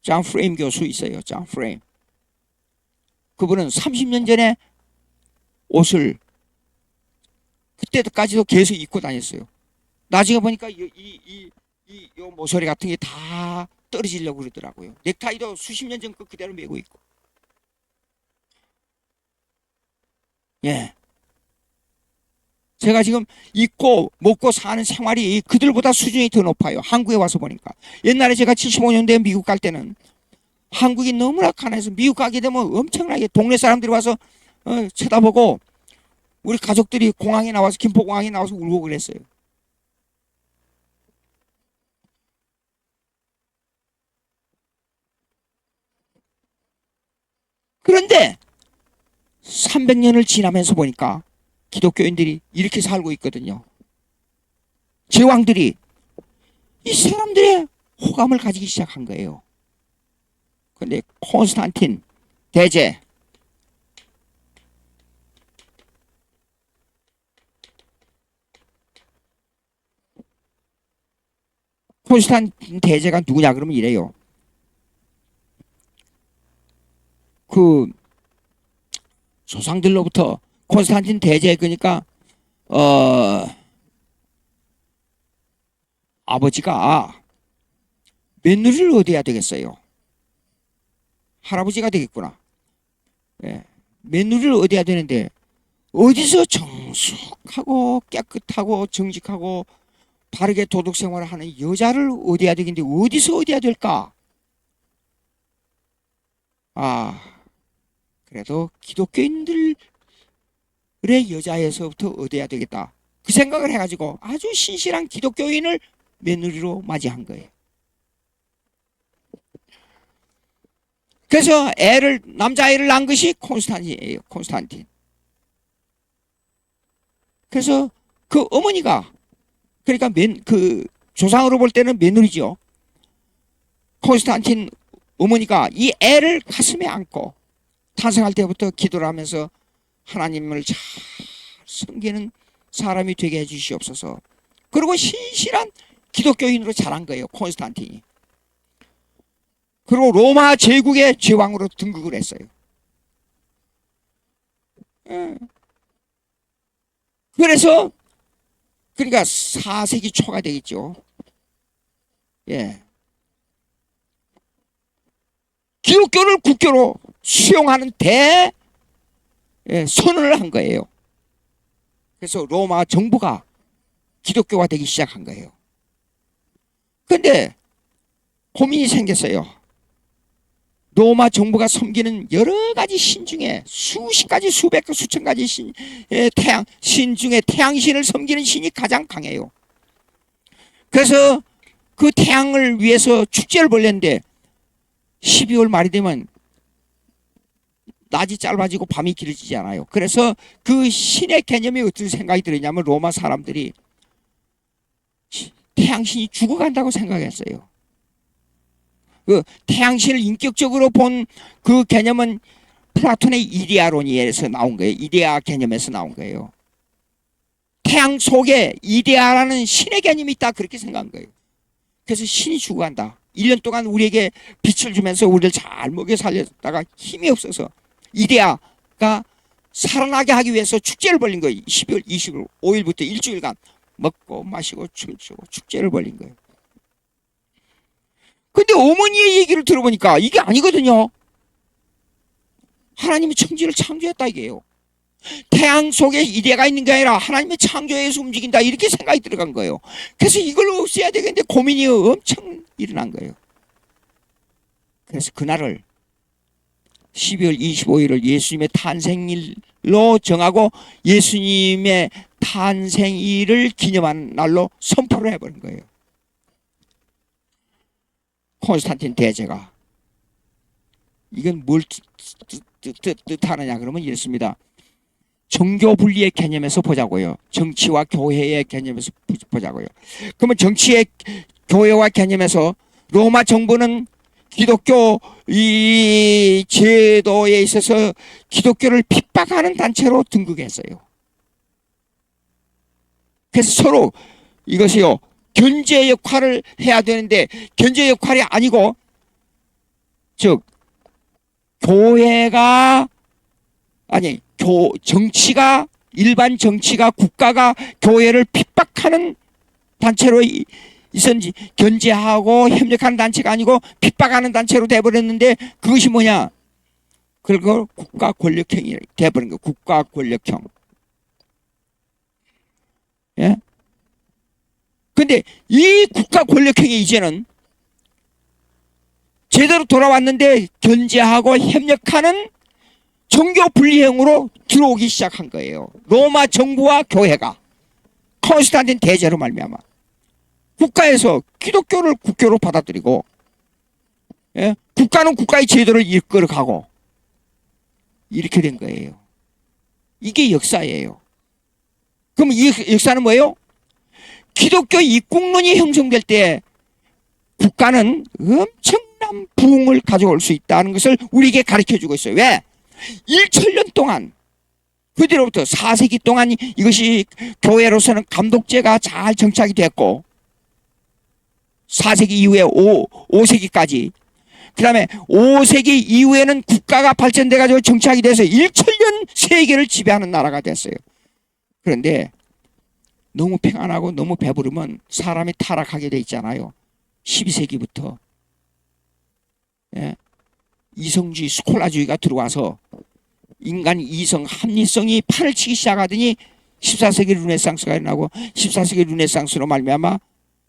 [SPEAKER 1] 존 프레임 교수 있어요. 존 프레임. 그분은 30년 전에 옷을 그때까지도 계속 입고 다녔어요. 나중에 보니까 이 모서리 같은 게 다 떨어지려고 그러더라고요. 넥타이도 수십 년 전 거 그대로 메고 있고. 예. 제가 지금 입고 먹고 사는 생활이 그들보다 수준이 더 높아요. 한국에 와서 보니까. 옛날에 제가 75년대에 미국 갈 때는 한국이 너무나 가난해서 미국 가게 되면 엄청나게 동네 사람들이 와서 쳐다보고 우리 가족들이 공항에 나와서 김포공항에 나와서 울고 그랬어요. 그런데 300년을 지나면서 보니까 기독교인들이 이렇게 살고 있거든요. 제왕들이 이 사람들의 호감을 가지기 시작한 거예요. 그런데 콘스탄틴 대제, 콘스탄틴 대제가 누구냐 그러면 이래요. 그 조상들로부터 콘스탄틴 대제 그러니까 아버지가 며느리를 얻어야 되겠어요. 할아버지가 되겠구나. 예. 며느리를 얻어야 되는데 어디서 정숙하고 깨끗하고 정직하고 바르게 도덕 생활을 하는 여자를 얻어야 되겠는데 어디서 얻어야 될까? 그래도 기독교인들의 여자에서부터 얻어야 되겠다. 그 생각을 해가지고 아주 신실한 기독교인을 며느리로 맞이한 거예요. 그래서 남자아이를 낳은 것이 콘스탄틴이에요. 콘스탄틴. 그래서 그 어머니가 그러니까 그 조상으로 볼 때는 며느리죠. 콘스탄틴 어머니가 이 애를 가슴에 안고 탄생할 때부터 기도를 하면서 하나님을 잘 섬기는 사람이 되게 해주시옵소서. 그리고 신실한 기독교인으로 자란 거예요. 콘스탄틴이. 그리고 로마 제국의 제왕으로 등극을 했어요. 그래서 그러니까 4세기 초가 되겠죠. 예. 기독교를 국교로 수용하는 선언을 한 거예요. 그래서 로마 정부가 기독교가 되기 시작한 거예요. 그런데 고민이 생겼어요. 로마 정부가 섬기는 여러 가지 신 중에 수십 가지, 수백 가지, 수천 가지 신 중에 태양신을 섬기는 신이 가장 강해요. 그래서 그 태양을 위해서 축제를 벌였는데 12월 말이 되면 낮이 짧아지고 밤이 길어지지 않아요. 그래서 그 신의 개념이 어떤 생각이 들었냐면 로마 사람들이 태양신이 죽어간다고 생각했어요. 그 태양신을 인격적으로 본 그 개념은 플라톤의 이데아론에서 나온 거예요. 이데아 개념에서 나온 거예요. 태양 속에 이데아라는 신의 개념이 있다 그렇게 생각한 거예요. 그래서 신이 죽어간다. 1년 동안 우리에게 빛을 주면서 우리를 잘 먹여 살렸다가 힘이 없어서 이데아가 살아나게 하기 위해서 축제를 벌린 거예요. 12월 25일부터 일주일간 먹고 마시고 춤추고 축제를 벌린 거예요. 근데 어머니의 얘기를 들어보니까 이게 아니거든요. 하나님이 천지를 창조했다 이게요. 태양 속에 이데아가 있는 게 아니라 하나님의 창조에서 움직인다 이렇게 생각이 들어간 거예요. 그래서 이걸 없애야 되겠는데 고민이 엄청 일어난 거예요. 그래서 그날을 12월 25일을 예수님의 탄생일로 정하고 예수님의 탄생일을 기념하는 날로 선포를 해버린 거예요. 콘스탄틴 대제가. 이건 뭘 뜻하느냐 그러면 이렇습니다. 정교 분리의 개념에서 보자고요. 정치와 교회의 개념에서 보자고요. 그러면 정치의 교회와 개념에서 로마 정부는 기독교 이 제도에 있어서 기독교를 핍박하는 단체로 등극했어요. 그래서 서로 이것이요 견제 역할을 해야 되는데 견제 역할이 아니고 즉 교회가 아니 정치가 일반 정치가 국가가 교회를 핍박하는 단체로 있었는지 견제하고 협력하는 단체가 아니고 핍박하는 단체로 돼버렸는데 그것이 뭐냐? 그걸 국가 권력형이 돼버린 거예요. 국가 권력형. 예? 근데 이 국가 권력형이 이제는 제대로 돌아왔는데 견제하고 협력하는 종교 분리형으로 들어오기 시작한 거예요. 로마 정부와 교회가 콘스탄틴 대제로 말미암아 국가에서 기독교를 국교로 받아들이고, 예? 국가는 국가의 제도를 이끌어가고 이렇게 된 거예요. 이게 역사예요. 그럼 이 역사는 뭐예요? 기독교 입국론이 형성될 때 국가는 엄청난 부흥을 가져올 수 있다는 것을 우리에게 가르쳐주고 있어요. 왜? 1천년 동안 그뒤로부터 4세기 동안 이것이 교회로서는 감독제가 잘 정착이 됐고 4세기 이후에 5세기까지 그 다음에 5세기 이후에는 국가가 발전돼가지고 정착이 돼서 1천년 세계를 지배하는 나라가 됐어요. 그런데 너무 평안하고 너무 배부르면 사람이 타락하게 돼 있잖아요. 12세기부터 예? 이성주의 스콜라주의가 들어와서 인간 이성 합리성이 판을 치기 시작하더니 14세기 르네상스가 일어나고 14세기 르네상스로 말미암아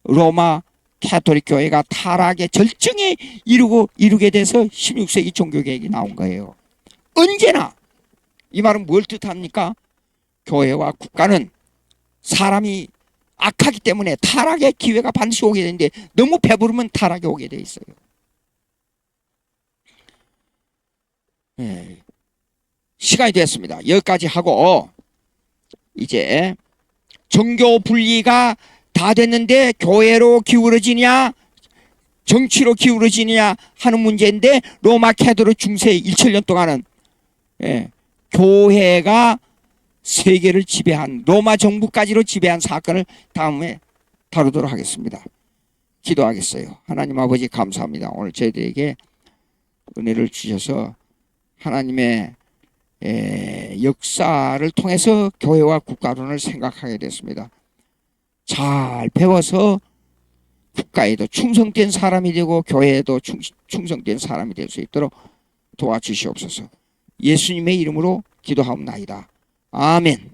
[SPEAKER 1] 로마 캐톨릭 교회가 타락의 절정에 이루게 돼서 16세기 종교개혁이 나온 거예요. 언제나 이 말은 뭘 뜻합니까? 교회와 국가는 사람이 악하기 때문에 타락의 기회가 반드시 오게 되는데 너무 배부르면 타락이 오게 돼 있어요. 네. 시간이 됐습니다. 여기까지 하고 이제 종교 분리가 다 됐는데 교회로 기울어지냐 정치로 기울어지냐 하는 문제인데 로마 캐톨릭 중세 1천년 동안은 교회가 세계를 지배한 로마 정부까지로 지배한 사건을 다음에 다루도록 하겠습니다. 기도하겠어요. 하나님 아버지 감사합니다. 오늘 저희들에게 은혜를 주셔서 하나님의 역사를 통해서 교회와 국가론을 생각하게 됐습니다. 잘 배워서 국가에도 충성된 사람이 되고 교회에도 충성된 사람이 될 수 있도록 도와주시옵소서. 예수님의 이름으로 기도하옵나이다. 아멘.